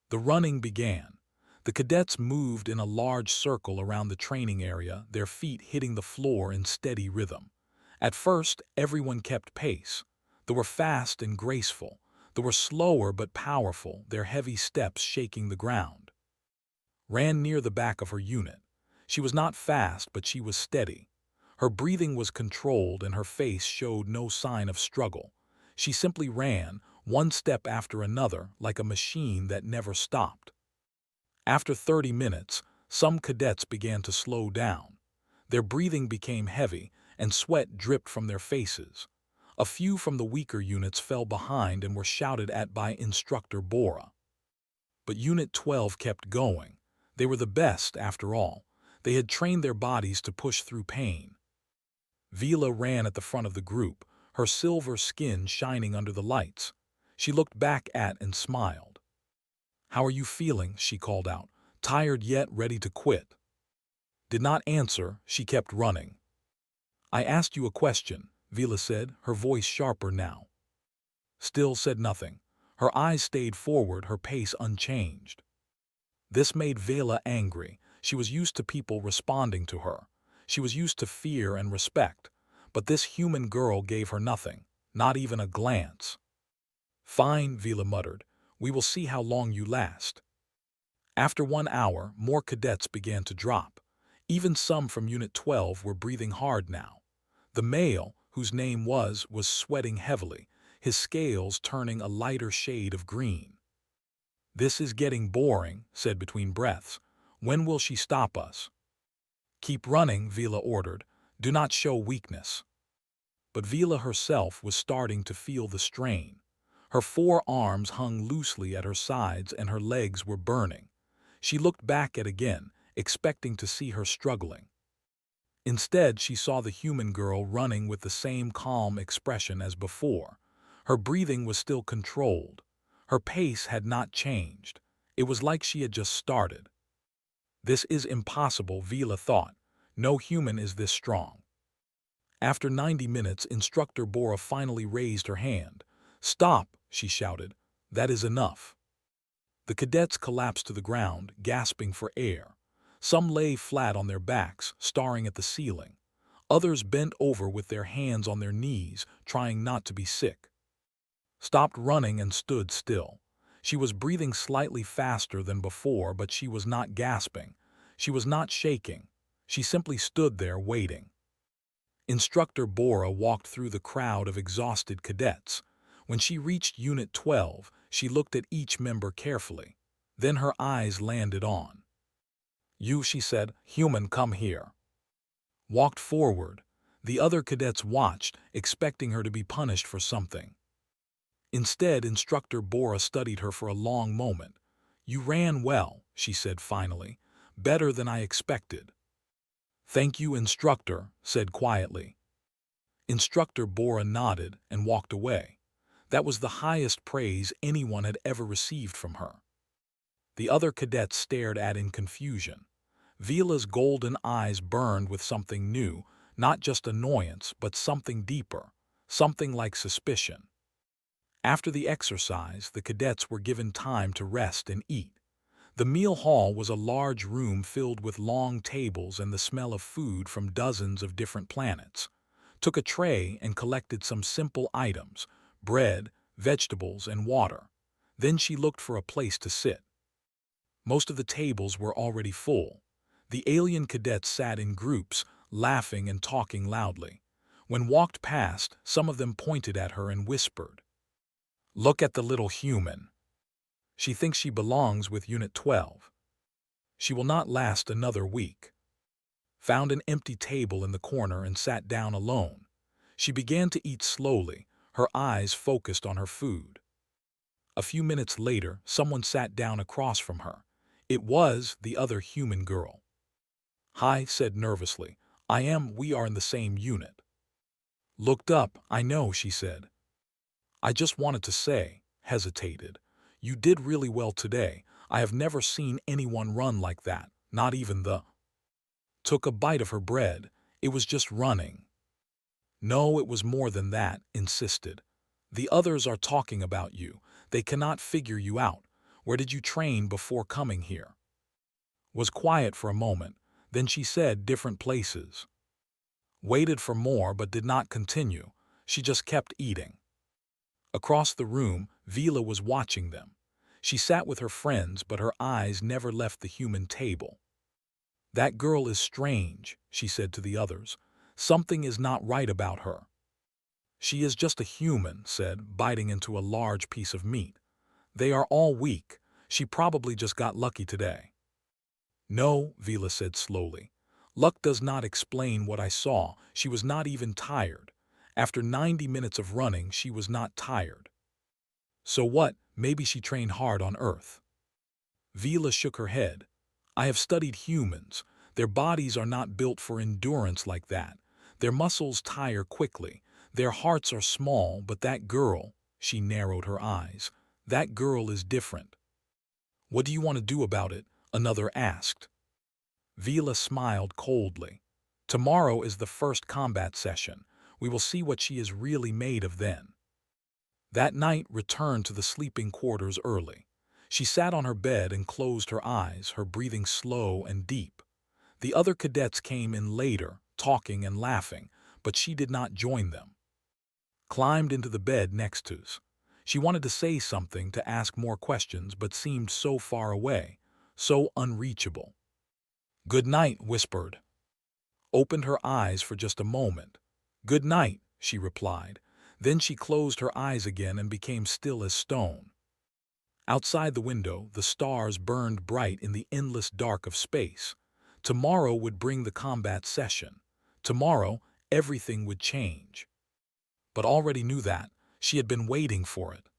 The running began. The cadets moved in a large circle around the training area, their feet hitting the floor in steady rhythm. At first, everyone kept pace. They were fast and graceful. They were slower but powerful, their heavy steps shaking the ground. Ran near the back of her unit. She was not fast, but she was steady. Her breathing was controlled and her face showed no sign of struggle. She simply ran, one step after another, like a machine that never stopped. After 30 minutes, some cadets began to slow down. Their breathing became heavy, and sweat dripped from their faces. A few from the weaker units fell behind and were shouted at by Instructor Bora. But Unit 12 kept going. They were the best, after all. They had trained their bodies to push through pain. Vila ran at the front of the group, her silver skin shining under the lights. She looked back at and smiled. "How are you feeling?" she called out. "Tired yet ready to quit?" Did not answer, she kept running. "I asked you a question," Vila said, her voice sharper now. Still said nothing. Her eyes stayed forward, her pace unchanged. This made Vela angry. She was used to people responding to her. She was used to fear and respect. But this human girl gave her nothing, not even a glance. "Fine," Vila muttered. "We will see how long you last." After 1 hour, more cadets began to drop. Even some from Unit 12 were breathing hard now. The male, whose name was sweating heavily, his scales turning a lighter shade of green. "This is getting boring," said between breaths. "When will she stop us?" "Keep running," Vila ordered. "Do not show weakness." But Vila herself was starting to feel the strain. Her 4 arms hung loosely at her sides and her legs were burning. She looked back again, expecting to see her struggling. Instead, she saw the human girl running with the same calm expression as before. Her breathing was still controlled. Her pace had not changed. It was like she had just started. "This is impossible," Vila thought. "No human is this strong." After 90 minutes, Instructor Bora finally raised her hand. "Stop," she shouted. "That is enough." The cadets collapsed to the ground, gasping for air. Some lay flat on their backs, staring at the ceiling. Others bent over with their hands on their knees, trying not to be sick. Stopped running and stood still. She was breathing slightly faster than before, but she was not gasping. She was not shaking. She simply stood there waiting. Instructor Bora walked through the crowd of exhausted cadets. When she reached Unit 12, she looked at each member carefully. Then her eyes landed on "You," she said. "Human, come here." Walked forward. The other cadets watched, expecting her to be punished for something. Instead, Instructor Bora studied her for a long moment. "You ran well," she said finally. "Better than I expected." "Thank you, Instructor," said quietly. Instructor Bora nodded and walked away. That was the highest praise anyone had ever received from her. The other cadets stared at in confusion. Vila's golden eyes burned with something new, not just annoyance, but something deeper, something like suspicion. After the exercise, the cadets were given time to rest and eat. The meal hall was a large room filled with long tables and the smell of food from dozens of different planets. Took a tray and collected some simple items, bread, vegetables, and water. Then she looked for a place to sit. Most of the tables were already full. The alien cadets sat in groups, laughing and talking loudly. When walked past, some of them pointed at her and whispered, "Look at the little human. She thinks she belongs with Unit 12. She will not last another week." Found an empty table in the corner and sat down alone. She began to eat slowly, her eyes focused on her food. A few minutes later, someone sat down across from her. It was the other human girl. "Hi," said nervously. We are in the same unit." Looked up. I know, she said. I just wanted to say, hesitated. You did really well today. I have never seen anyone run like that, not even the. Took a bite of her bread. It was just running. No, it was more than that, insisted. The others are talking about you. They cannot figure you out. Where did you train before coming here? Was quiet for a moment. Then she said different places. Waited for more but did not continue. She just kept eating. Across the room, Vila was watching them. She sat with her friends, but her eyes never left the human table. That girl is strange, she said to the others. Something is not right about her. She is just a human, said, biting into a large piece of meat. They are all weak. She probably just got lucky today. No, Vila said slowly. Luck does not explain what I saw. She was not even tired. After 90 minutes of running, she was not tired. So what? Maybe she trained hard on Earth. Vila shook her head. I have studied humans. Their bodies are not built for endurance like that. Their muscles tire quickly. Their hearts are small, but that girl, she narrowed her eyes, that girl is different. What do you want to do about it? Another asked. Vila smiled coldly. Tomorrow is the first combat session. We will see what she is really made of then. That night returned to the sleeping quarters early. She sat on her bed and closed her eyes, her breathing slow and deep. The other cadets came in later, talking and laughing, but she did not join them. Climbed into the bed next to us. She wanted to say something, to ask more questions, but seemed so far away, so unreachable. Good night, whispered. Opened her eyes for just a moment. Good night, she replied. Then she closed her eyes again and became still as stone. Outside the window, the stars burned bright in the endless dark of space. Tomorrow would bring the combat session. Tomorrow, everything would change. But already knew that. She had been waiting for it.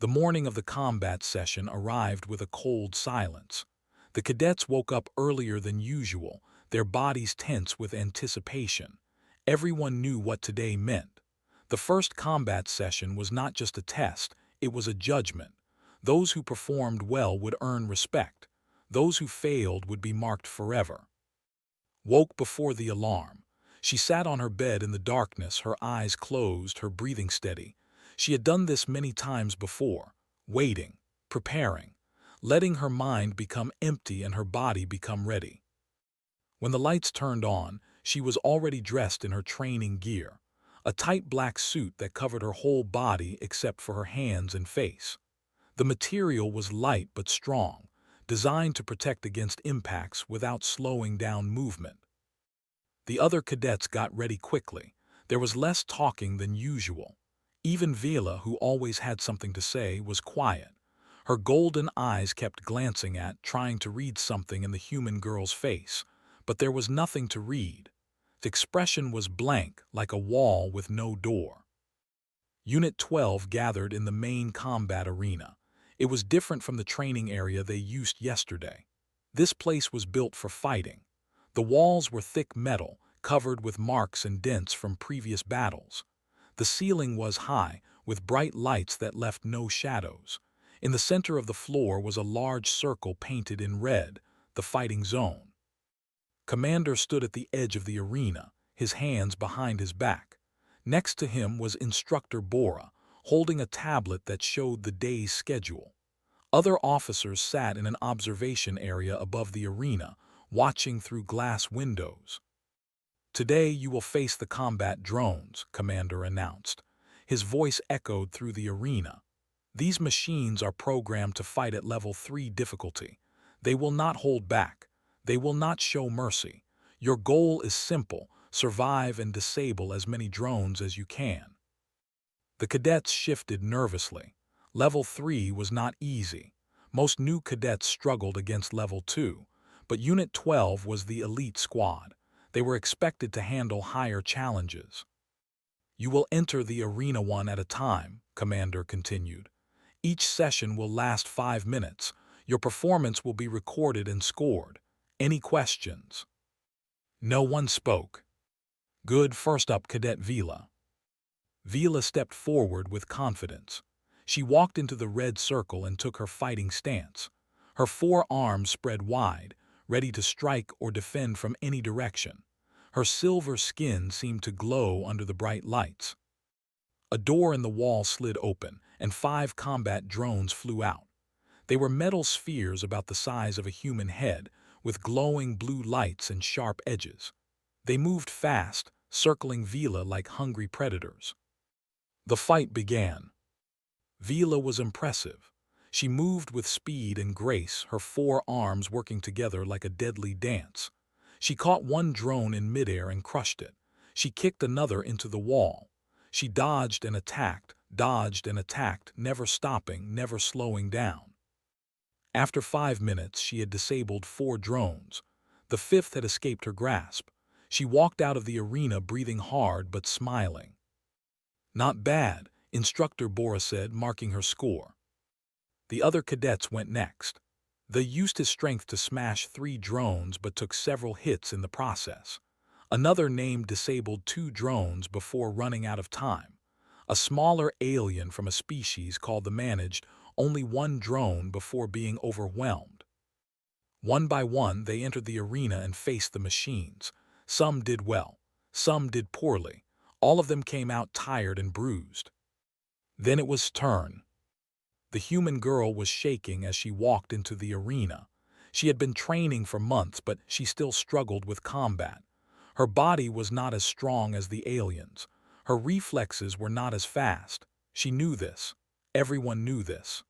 The morning of the combat session arrived with a cold silence. The cadets woke up earlier than usual, their bodies tense with anticipation. Everyone knew what today meant. The first combat session was not just a test, it was a judgment. Those who performed well would earn respect. Those who failed would be marked forever. Woke before the alarm. She sat on her bed in the darkness, her eyes closed, her breathing steady. She had done this many times before, waiting, preparing, letting her mind become empty and her body become ready. When the lights turned on, she was already dressed in her training gear, a tight black suit that covered her whole body except for her hands and face. The material was light but strong, designed to protect against impacts without slowing down movement. The other cadets got ready quickly. There was less talking than usual. Even Vila, who always had something to say, was quiet. Her golden eyes kept glancing at, trying to read something in the human girl's face, but there was nothing to read. The expression was blank, like a wall with no door. Unit 12 gathered in the main combat arena. It was different from the training area they used yesterday. This place was built for fighting. The walls were thick metal, covered with marks and dents from previous battles. The ceiling was high, with bright lights that left no shadows. In the center of the floor was a large circle painted in red, the fighting zone. Commander stood at the edge of the arena, his hands behind his back. Next to him was Instructor Bora, holding a tablet that showed the day's schedule. Other officers sat in an observation area above the arena, watching through glass windows. Today you will face the combat drones, Commander announced. His voice echoed through the arena. These machines are programmed to fight at level 3 difficulty. They will not hold back. They will not show mercy. Your goal is simple: survive and disable as many drones as you can. The cadets shifted nervously. Level 3 was not easy. Most new cadets struggled against Level 2, but Unit 12 was the elite squad. They were expected to handle higher challenges. You will enter the arena one at a time, Commander continued. Each session will last 5 minutes. Your performance will be recorded and scored. Any questions? No one spoke. Good, first up, Cadet Vila. Vila stepped forward with confidence. She walked into the red circle and took her fighting stance. Her four arms spread wide, ready to strike or defend from any direction. Her silver skin seemed to glow under the bright lights. A door in the wall slid open, and 5 combat drones flew out. They were metal spheres about the size of a human head, with glowing blue lights and sharp edges. They moved fast, circling Vila like hungry predators. The fight began. Vila was impressive. She moved with speed and grace, her 4 arms working together like a deadly dance. She caught one drone in midair and crushed it. She kicked another into the wall. She dodged and attacked, never stopping, never slowing down. After 5 minutes, she had disabled 4 drones. The 5th had escaped her grasp. She walked out of the arena breathing hard but smiling. "Not bad," Instructor Bora said, marking her score. The other cadets went next. They used his strength to smash 3 drones but took several hits in the process. Another named disabled 2 drones before running out of time. A smaller alien from a species called the managed only 1 drone before being overwhelmed. One by one, they entered the arena and faced the machines. Some did well, some did poorly. All of them came out tired and bruised. Then it was turn. The human girl was shaking as she walked into the arena. She had been training for months, but she still struggled with combat. Her body was not as strong as the aliens. Her reflexes were not as fast. She knew this. Everyone knew this.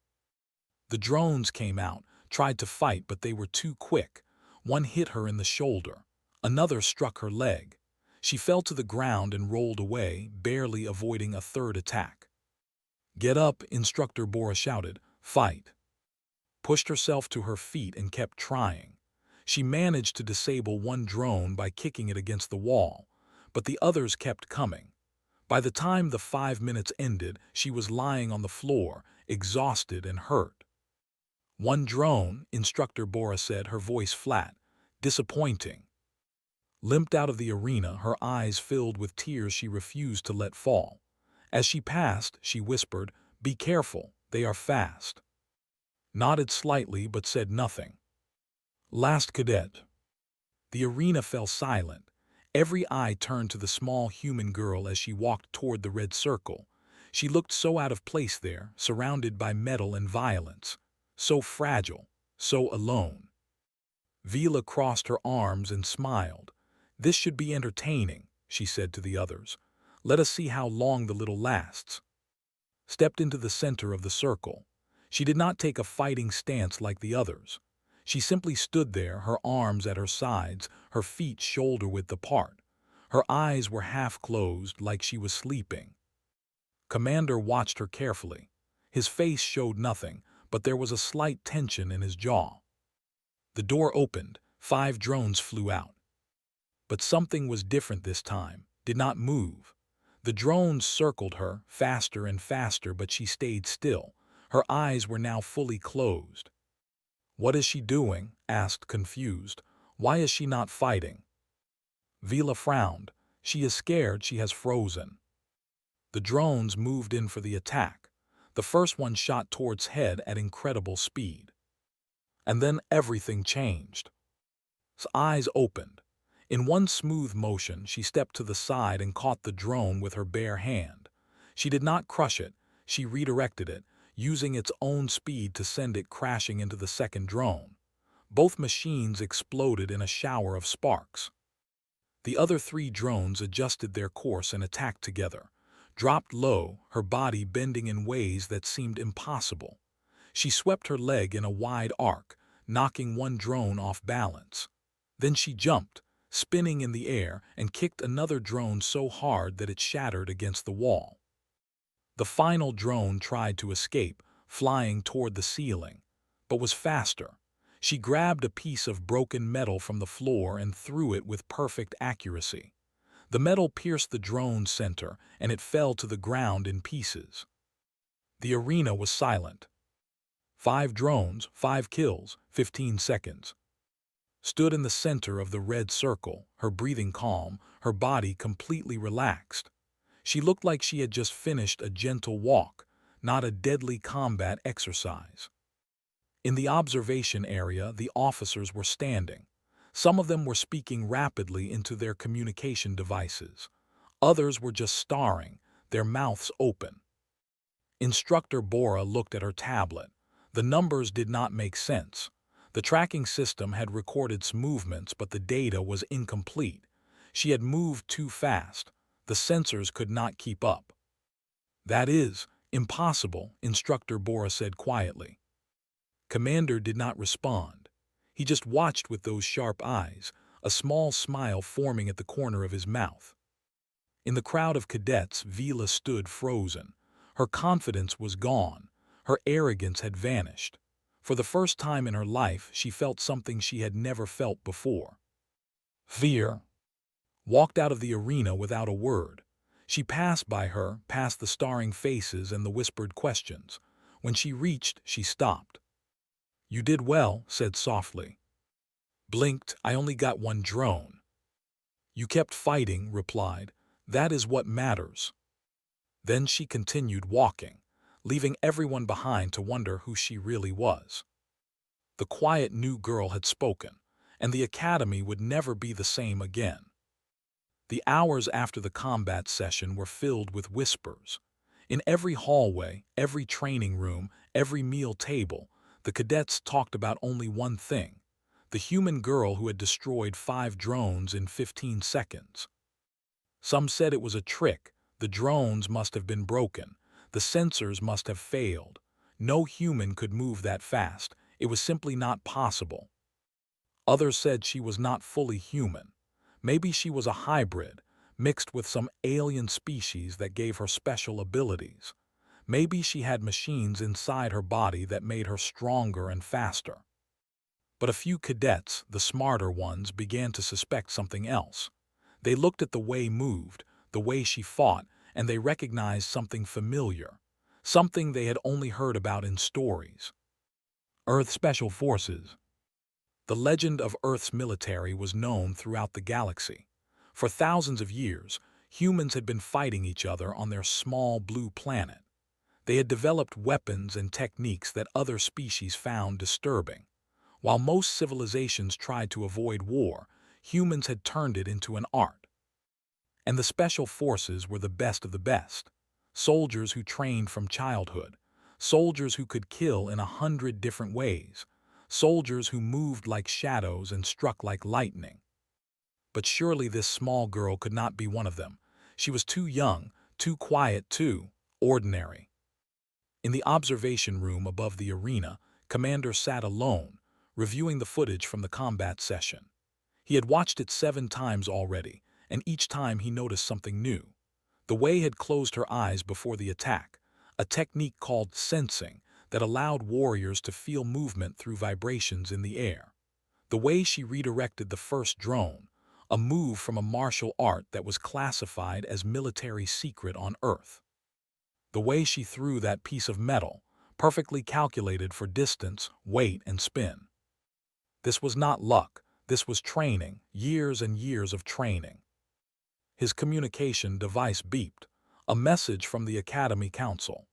The drones came out, tried to fight, but they were too quick. One hit her in the shoulder. Another struck her leg. She fell to the ground and rolled away, barely avoiding a 3rd attack. "Get up," Instructor Bora shouted. "Fight." Pushed herself to her feet and kept trying. She managed to disable 1 drone by kicking it against the wall, but the others kept coming. By the time the 5 minutes ended, she was lying on the floor, exhausted and hurt. "1 drone," Instructor Bora said, her voice flat. "Disappointing." Limped out of the arena, her eyes filled with tears she refused to let fall. As she passed, she whispered, "Be careful, they are fast." Nodded slightly but said nothing. Last cadet. The arena fell silent. Every eye turned to the small human girl as she walked toward the red circle. She looked so out of place there, surrounded by metal and violence. So fragile, so alone. Vila crossed her arms and smiled. "This should be entertaining," she said to the others. "Let us see how long the little lasts." Stepped into the center of the circle. She did not take a fighting stance like the others. She simply stood there, her arms at her sides, her feet shoulder-width apart. Her eyes were half closed, like she was sleeping. Commander watched her carefully. His face showed nothing, but there was a slight tension in his jaw. The door opened, 5 drones flew out. But something was different this time, did not move. The drones circled her, faster and faster, but she stayed still. Her eyes were now fully closed. "What is she doing?" asked, confused. "Why is she not fighting?" Vila frowned. "She is scared, she has frozen." The drones moved in for the attack. The first one shot towards head at incredible speed. And then everything changed. His eyes opened. In one smooth motion, she stepped to the side and caught the drone with her bare hand. She did not crush it, she redirected it, using its own speed to send it crashing into the second drone. Both machines exploded in a shower of sparks. The other 3 drones adjusted their course and attacked together. Dropped low, her body bending in ways that seemed impossible. She swept her leg in a wide arc, knocking 1 drone off balance. Then she jumped, spinning in the air, and kicked another drone so hard that it shattered against the wall. The final drone tried to escape, flying toward the ceiling, but was faster. She grabbed a piece of broken metal from the floor and threw it with perfect accuracy. The metal pierced the drone's center, and it fell to the ground in pieces. The arena was silent. 5 drones, 5 kills, 15 seconds. stood in the center of the red circle, her breathing calm, her body completely relaxed. She looked like she had just finished a gentle walk, not a deadly combat exercise. In the observation area, the officers were standing. Some of them were speaking rapidly into their communication devices. Others were just staring, their mouths open. Instructor Bora looked at her tablet. The numbers did not make sense. The tracking system had recorded movements, but the data was incomplete. She had moved too fast. The sensors could not keep up. "That is impossible," Instructor Bora said quietly. Commander did not respond. He just watched with those sharp eyes, a small smile forming at the corner of his mouth. In the crowd of cadets, Vila stood frozen. Her confidence was gone. Her arrogance had vanished. For the first time in her life, she felt something she had never felt before. Fear. Walked out of the arena without a word. She passed by her, past the staring faces and the whispered questions. When she reached, she stopped. "You did well," said softly. Blinked, "I only got one drone." "You kept fighting," replied. "That is what matters." Then she continued walking, leaving everyone behind to wonder who she really was. The quiet new girl had spoken, and the academy would never be the same again. The hours after the combat session were filled with whispers. In every hallway, every training room, every meal table, the cadets talked about only one thing: the human girl who had destroyed 5 drones in 15 seconds. Some said it was a trick. The drones must have been broken. The sensors must have failed. No human could move that fast. It was simply not possible. Others said she was not fully human. Maybe she was a hybrid, mixed with some alien species that gave her special abilities. Maybe she had machines inside her body that made her stronger and faster. But a few cadets, the smarter ones, began to suspect something else. They looked at the way moved, the way she fought, and they recognized something familiar, something they had only heard about in stories. Earth Special Forces. The legend of Earth's military was known throughout the galaxy. For thousands of years, humans had been fighting each other on their small blue planet. They had developed weapons and techniques that other species found disturbing. While most civilizations tried to avoid war, humans had turned it into an art. And the special forces were the best of the best. Soldiers who trained from childhood. Soldiers who could kill in 100 different ways. Soldiers who moved like shadows and struck like lightning. But surely this small girl could not be one of them. She was too young, too quiet, too ordinary. In the observation room above the arena, Commander sat alone, reviewing the footage from the combat session. He had watched it 7 times already, and each time he noticed something new. The Way had closed her eyes before the attack, a technique called sensing that allowed warriors to feel movement through vibrations in the air. The way she redirected the first drone, a move from a martial art that was classified as military secret on Earth. The way she threw that piece of metal, perfectly calculated for distance, weight, and spin. This was not luck. This was training, years and years of training. His communication device beeped, a message from the Academy Council.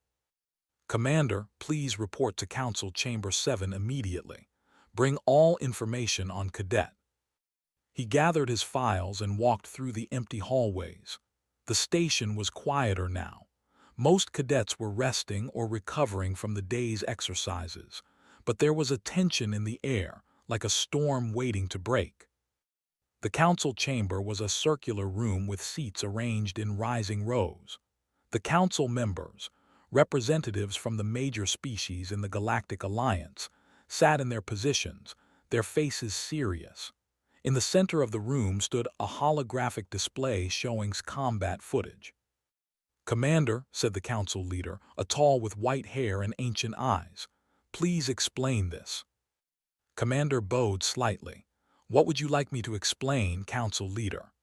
"Commander, please report to Council Chamber 7 immediately. Bring all information on Cadet." He gathered his files and walked through the empty hallways. The station was quieter now. Most cadets were resting or recovering from the day's exercises, but there was a tension in the air, like a storm waiting to break. The council chamber was a circular room with seats arranged in rising rows. The council members, representatives from the major species in the Galactic Alliance, sat in their positions, their faces serious. In the center of the room stood a holographic display showing combat footage. "Commander," said the council leader, a tall with white hair and ancient eyes, "please explain this." Commander bowed slightly. "What would you like me to explain, council leader?"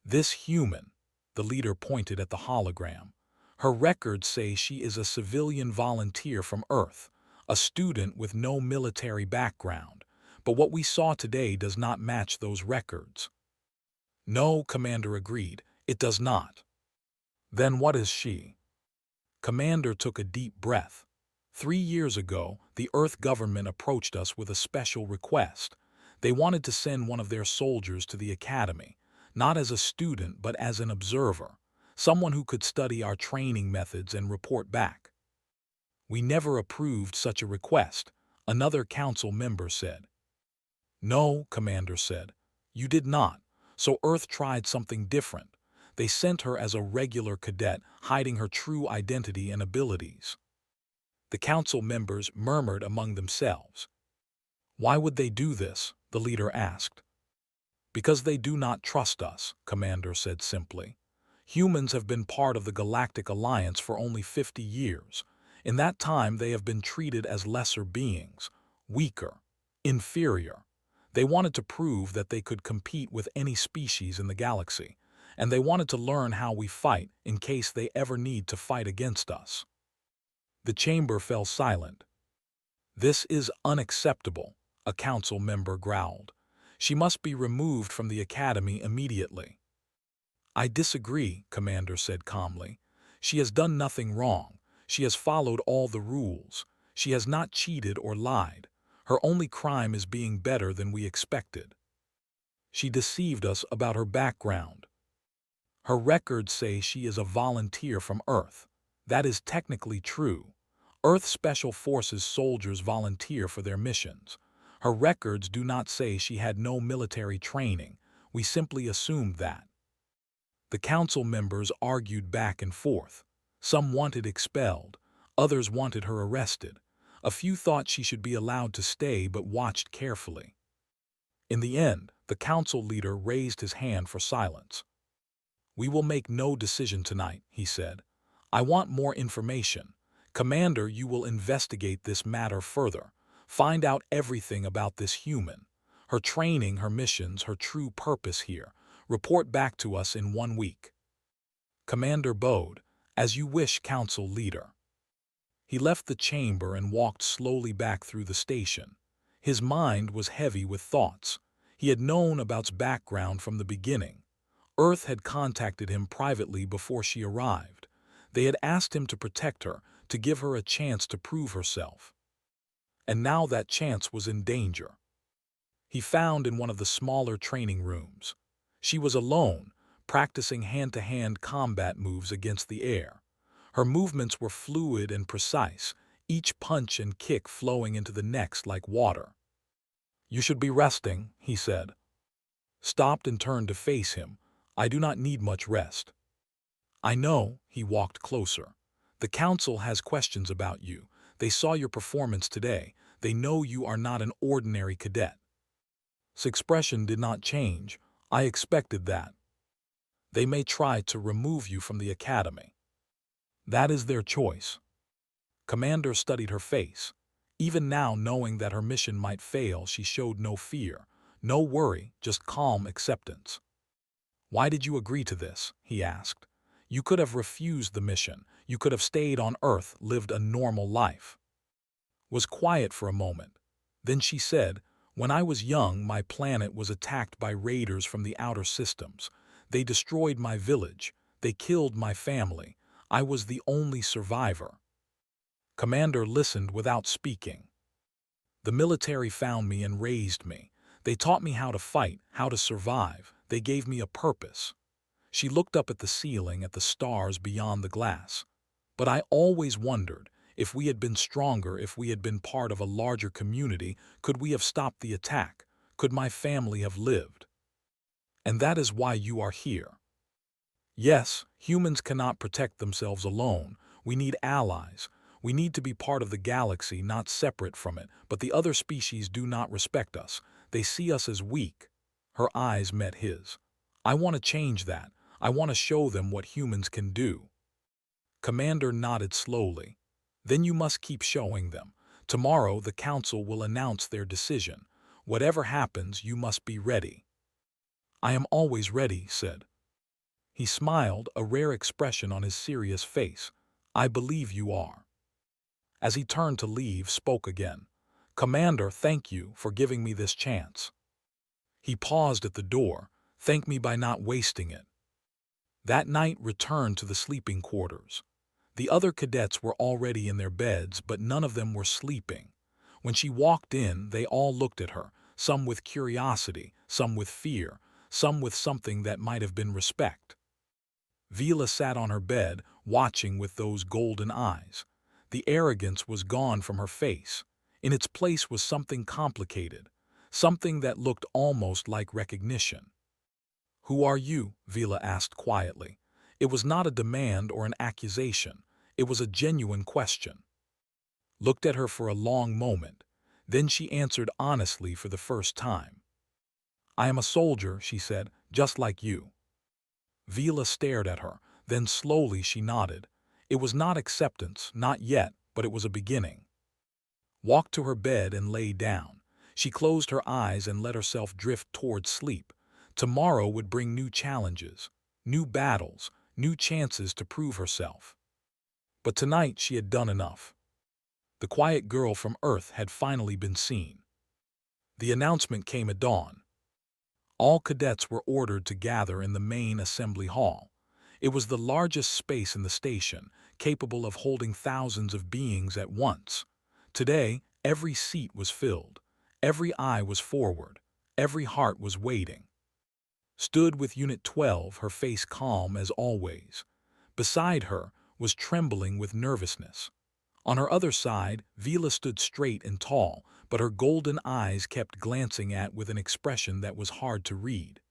"This human," the leader pointed at the hologram. "Her records say she is a civilian volunteer from Earth, a student with no military background, but what we saw today does not match those records." "No," Commander agreed, "it does not." "Then what is she?" Commander took a deep breath. 3 years ago, the Earth government approached us with a special request. They wanted to send one of their soldiers to the academy, not as a student but as an observer, someone who could study our training methods and report back. "We never approved such a request," another council member said. "No," Commander said, "you did not. So Earth tried something different. They sent her as a regular cadet, hiding her true identity and abilities." The council members murmured among themselves. "Why would they do this?" the leader asked. "Because they do not trust us," Commander said simply. "Humans have been part of the Galactic Alliance for only 50 years. In that time they have been treated as lesser beings, weaker, inferior. They wanted to prove that they could compete with any species in the galaxy, and they wanted to learn how we fight in case they ever need to fight against us." The chamber fell silent. "This is unacceptable," a council member growled. "She must be removed from the academy immediately." "I disagree," Commander said calmly. "She has done nothing wrong. She has followed all the rules. She has not cheated or lied. Her only crime is being better than we expected. She deceived us about her background. Her records say she is a volunteer from Earth. That is technically true. Earth Special Forces soldiers volunteer for their missions. Her records do not say she had no military training. We simply assumed that." The council members argued back and forth. Some wanted expelled. Others wanted her arrested. A few thought she should be allowed to stay but watched carefully. In the end, the council leader raised his hand for silence. "We will make no decision tonight," he said. "I want more information. Commander, you will investigate this matter further. Find out everything about this human. Her training, her missions, her true purpose here. Report back to us in 1 week." Commander bowed. "As you wish, council leader." He left the chamber and walked slowly back through the station. His mind was heavy with thoughts. He had known about's background from the beginning. Earth had contacted him privately before she arrived. They had asked him to protect her, to give her a chance to prove herself. And now that chance was in danger. He found in one of the smaller training rooms. She was alone, practicing hand-to-hand combat moves against the air. Her movements were fluid and precise, each punch and kick flowing into the next like water. "You should be resting," he said. Stopped and turned to face him. "I do not need much rest." "I know." He walked closer. "The council has questions about you. They saw your performance today. They know you are not an ordinary cadet." His expression did not change. "I expected that. They may try to remove you from the academy. That is their choice." Commander studied her face. Even now, knowing that her mission might fail, she showed no fear, no worry, just calm acceptance. "Why did you agree to this?" he asked. "You could have refused the mission. You could have stayed on Earth, lived a normal life." Was quiet for a moment. Then she said, "When I was young, my planet was attacked by raiders from the outer systems. They destroyed my village. They killed my family. I was the only survivor." Commander listened without speaking. "The military found me and raised me. They taught me how to fight, how to survive. They gave me a purpose." She looked up at the ceiling, at the stars beyond the glass. "But I always wondered, if we had been stronger, if we had been part of a larger community, could we have stopped the attack? Could my family have lived? And that is why you are here. Yes, humans cannot protect themselves alone. We need allies. We need to be part of the galaxy, not separate from it. But the other species do not respect us. They see us as weak." Her eyes met his. "I want to change that. I want to show them what humans can do." Commander nodded slowly. "Then you must keep showing them. Tomorrow the council will announce their decision. Whatever happens, you must be ready." "I am always ready," said. He smiled, a rare expression on his serious face. "I believe you are." As he turned to leave, spoke again. "Commander, thank you for giving me this chance." He paused at the door. "Thank me by not wasting it." That night returned to the sleeping quarters. The other cadets were already in their beds, but none of them were sleeping. When she walked in, they all looked at her, some with curiosity, some with fear, some with something that might have been respect. Vila sat on her bed, watching with those golden eyes. The arrogance was gone from her face. In its place was something complicated, something that looked almost like recognition. "Who are you?" Vila asked quietly. It was not a demand or an accusation. It was a genuine question. Looked at her for a long moment. Then she answered honestly for the first time. "I am a soldier," she said, "just like you." Vila stared at her, then slowly she nodded. It was not acceptance, not yet, but it was a beginning. Walked to her bed and lay down. She closed her eyes and let herself drift toward sleep. Tomorrow would bring new challenges, new battles, new chances to prove herself. But tonight she had done enough. The quiet girl from Earth had finally been seen. The announcement came at dawn. All cadets were ordered to gather in the main assembly hall. It was the largest space in the station, capable of holding thousands of beings at once. Today, every seat was filled. Every eye was forward. Every heart was waiting. Stood with Unit 12, her face calm as always. Beside her was trembling with nervousness. On her other side, Vila stood straight and tall, but her golden eyes kept glancing at with an expression that was hard to read.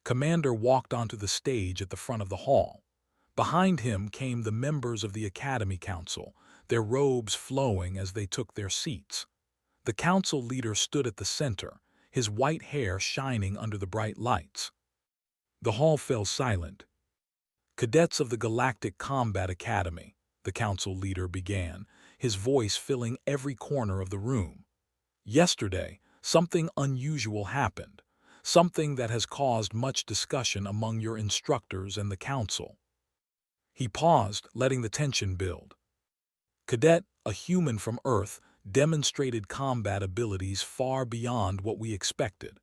Commander walked onto the stage at the front of the hall. Behind him came the members of the Academy Council, their robes flowing as they took their seats. The council leader stood at the center, his white hair shining under the bright lights. The hall fell silent. "Cadets of the Galactic Combat Academy," the council leader began, his voice filling every corner of the room. "Yesterday, something unusual happened, something that has caused much discussion among your instructors and the council." He paused, letting the tension build. Cadet, a human from Earth, demonstrated combat abilities far beyond what we expected.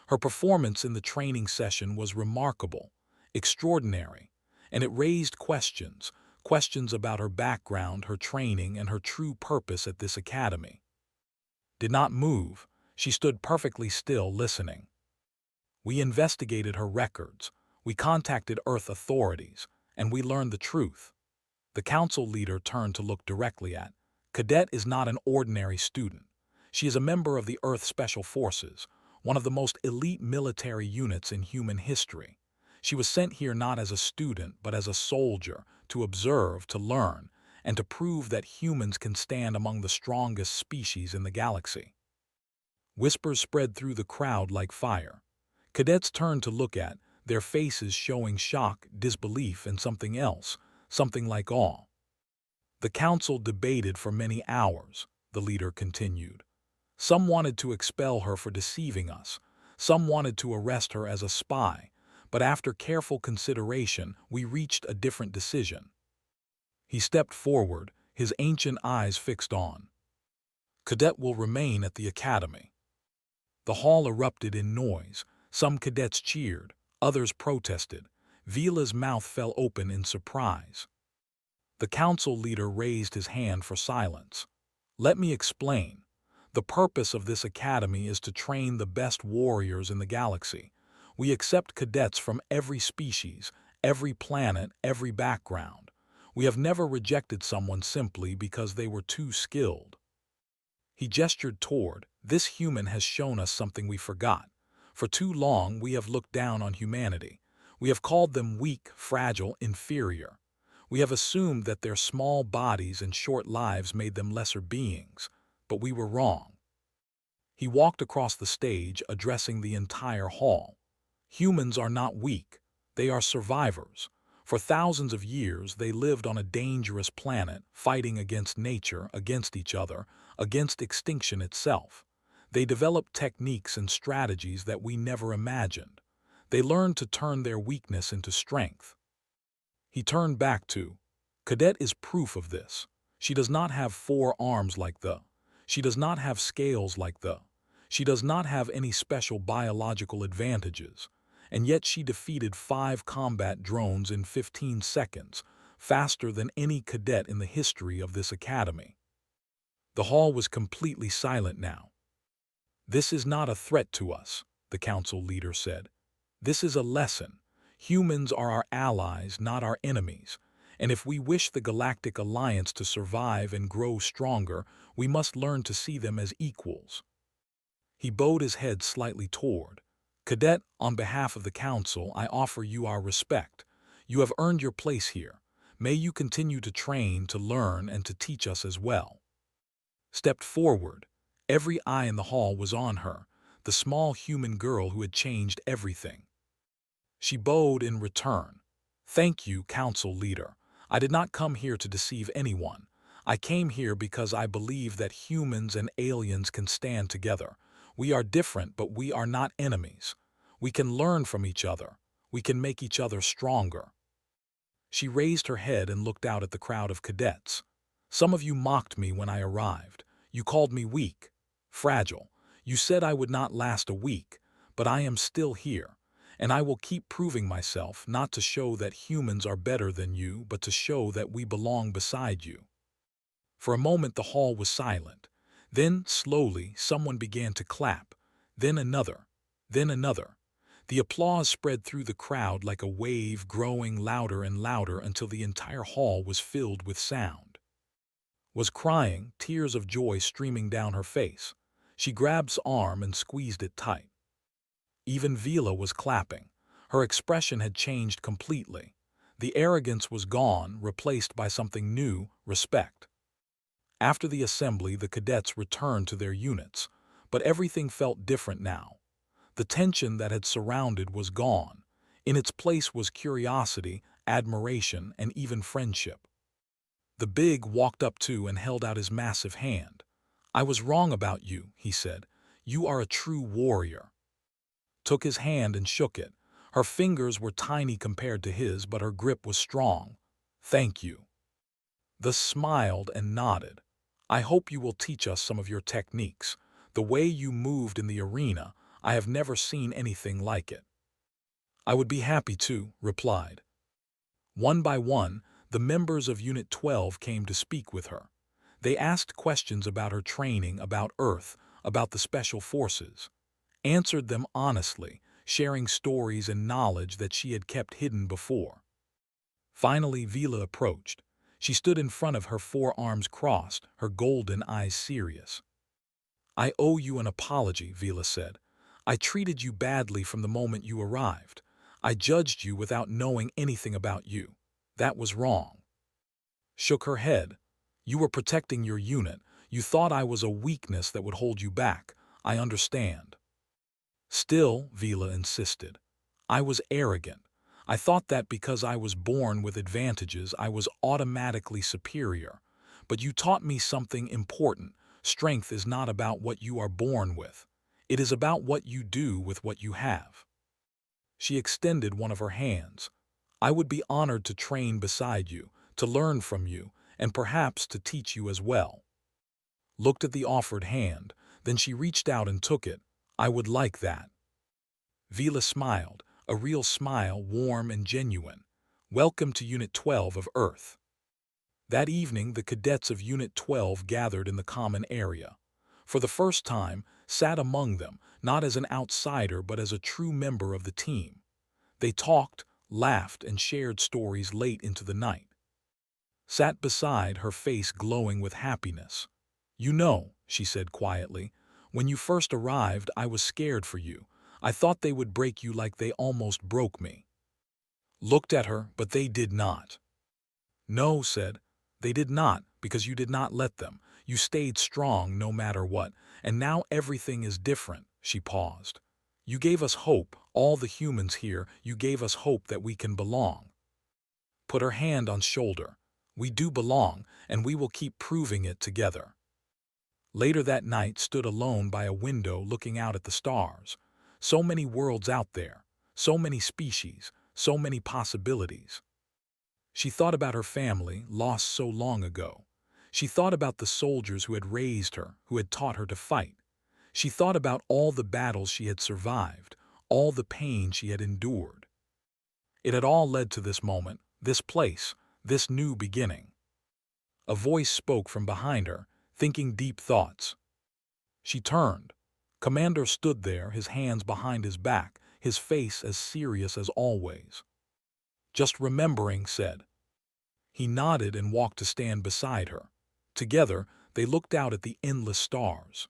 Her performance in the training session was remarkable, extraordinary, and it raised questions about her background, her training, and her true purpose at this academy. Did not move. She stood perfectly still, listening. "We investigated her records. We contacted Earth authorities, and we learned the truth." The council leader turned to look directly at. "Cadet is not an ordinary student. She is a member of the Earth Special Forces, one of the most elite military units in human history. She was sent here not as a student, but as a soldier, to observe, to learn, and to prove that humans can stand among the strongest species in the galaxy." Whispers spread through the crowd like fire. Cadets turned to look at, their faces showing shock, disbelief, and something else, something like awe. "The council debated for many hours," the leader continued. "Some wanted to expel her for deceiving us. Some wanted to arrest her as a spy. But after careful consideration, we reached a different decision." He stepped forward, his ancient eyes fixed on. "Cadet will remain at the academy." The hall erupted in noise. Some cadets cheered, others protested. Vila's mouth fell open in surprise. The council leader raised his hand for silence. "Let me explain. The purpose of this academy is to train the best warriors in the galaxy. We accept cadets from every species, every planet, every background. We have never rejected someone simply because they were too skilled." He gestured toward, "This human has shown us something we forgot. For too long we have looked down on humanity. We have called them weak, fragile, inferior. We have assumed that their small bodies and short lives made them lesser beings, but we were wrong." He walked across the stage, addressing the entire hall. "Humans are not weak. They are survivors. For thousands of years they lived on a dangerous planet, fighting against nature, against each other, against extinction itself. They developed techniques and strategies that we never imagined. They learned to turn their weakness into strength." He turned back to, "Cadet is proof of this. She does not have 4 arms like the. She does not have scales like the. She does not have any special biological advantages, and yet she defeated 5 combat drones in 15 seconds, faster than any cadet in the history of this academy. The hall was completely silent now. "This is not a threat to us," the council leader said. "This is a lesson. Humans are our allies, not our enemies. And if we wish the Galactic Alliance to survive and grow stronger, we must learn to see them as equals." He bowed his head slightly toward. "Cadet, on behalf of the council, I offer you our respect. You have earned your place here. May you continue to train, to learn, and to teach us as well." Stepped forward. Every eye in the hall was on her, the small human girl who had changed everything. She bowed in return. "Thank you, council leader. I did not come here to deceive anyone. I came here because I believe that humans and aliens can stand together. We are different, but we are not enemies. We can learn from each other. We can make each other stronger." She raised her head and looked out at the crowd of cadets. "Some of you mocked me when I arrived. You called me weak, fragile. You said I would not last a week, but I am still here. And I will keep proving myself, not to show that humans are better than you, but to show that we belong beside you." For a moment the hall was silent. Then, slowly, someone began to clap. Then another. Then another. The applause spread through the crowd like a wave, growing louder and louder until the entire hall was filled with sound. Was crying, tears of joy streaming down her face. She grabbed his arm and squeezed it tight. Even Vila was clapping. Her expression had changed completely. The arrogance was gone, replaced by something new, respect. After the assembly, the cadets returned to their units, but everything felt different now. The tension that had surrounded was gone. In its place was curiosity, admiration, and even friendship. The big walked up to and held out his massive hand. "I was wrong about you," he said. "You are a true warrior." Took his hand and shook it. Her fingers were tiny compared to his, but her grip was strong. "Thank you." The smiled and nodded. "I hope you will teach us some of your techniques. The way you moved in the arena, I have never seen anything like it." "I would be happy to," replied. One by one, the members of Unit 12 came to speak with her. They asked questions about her training, about Earth, about the Special Forces. Answered them honestly, sharing stories and knowledge that she had kept hidden before. Finally, Vila approached. She stood in front of her, 4 arms crossed, her golden eyes serious. "I owe you an apology," Vila said. "I treated you badly from the moment you arrived. I judged you without knowing anything about you. That was wrong." Shook her head. "You were protecting your unit. You thought I was a weakness that would hold you back. I understand." "Still," Vila insisted, "I was arrogant. I thought that because I was born with advantages, I was automatically superior. But you taught me something important. Strength is not about what you are born with. It is about what you do with what you have." She extended one of her hands. "I would be honored to train beside you, to learn from you, and perhaps to teach you as well." Looked at the offered hand, then she reached out and took it. "I would like that." Vila smiled, a real smile, warm and genuine. "Welcome to Unit 12 of Earth." That evening, the cadets of Unit 12 gathered in the common area. For the first time, sat among them, not as an outsider but as a true member of the team. They talked, laughed, and shared stories late into the night. Sat beside, her face glowing with happiness. "You know," she said quietly, "when you first arrived, I was scared for you. I thought they would break you like they almost broke me." Looked at her, but they did not. "No," said, "they did not, because you did not let them. You stayed strong no matter what, and now everything is different." She paused. "You gave us hope, all the humans here, you gave us hope that we can belong." Put her hand on shoulder. "We do belong, and we will keep proving it together." Later that night, stood alone by a window looking out at the stars. So many worlds out there, so many species, so many possibilities. She thought about her family, lost so long ago. She thought about the soldiers who had raised her, who had taught her to fight. She thought about all the battles she had survived, all the pain she had endured. It had all led to this moment, this place, this new beginning. A voice spoke from behind her, thinking deep thoughts. She turned. Commander stood there, his hands behind his back, his face as serious as always. "Just remembering," said. He nodded and walked to stand beside her. Together, they looked out at the endless stars.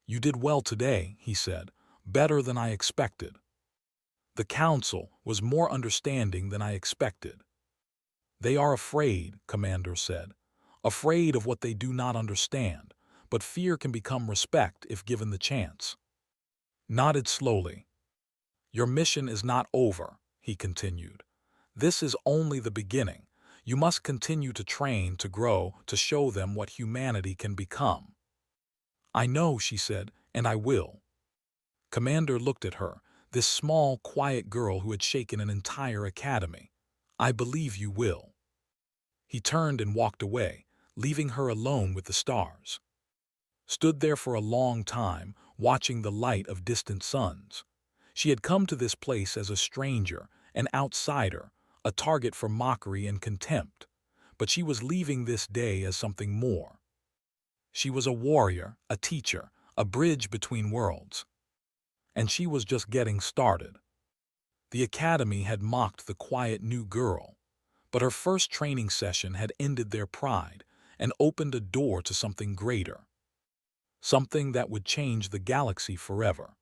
"You did well today," he said, "better than I expected." The council was more understanding than I expected. "They are afraid," Commander said, "afraid of what they do not understand, but fear can become respect if given the chance." Nodded slowly. "Your mission is not over," he continued. "This is only the beginning. You must continue to train, to grow, to show them what humanity can become." "I know," she said, "and I will." Commander looked at her, this small, quiet girl who had shaken an entire academy. "I believe you will." He turned and walked away, leaving her alone with the stars. Stood there for a long time, watching the light of distant suns. She had come to this place as a stranger, an outsider, a target for mockery and contempt, but she was leaving this day as something more. She was a warrior, a teacher, a bridge between worlds. And she was just getting started. The academy had mocked the quiet new girl, but her first training session had ended their pride and opened a door to something greater. Something that would change the galaxy forever.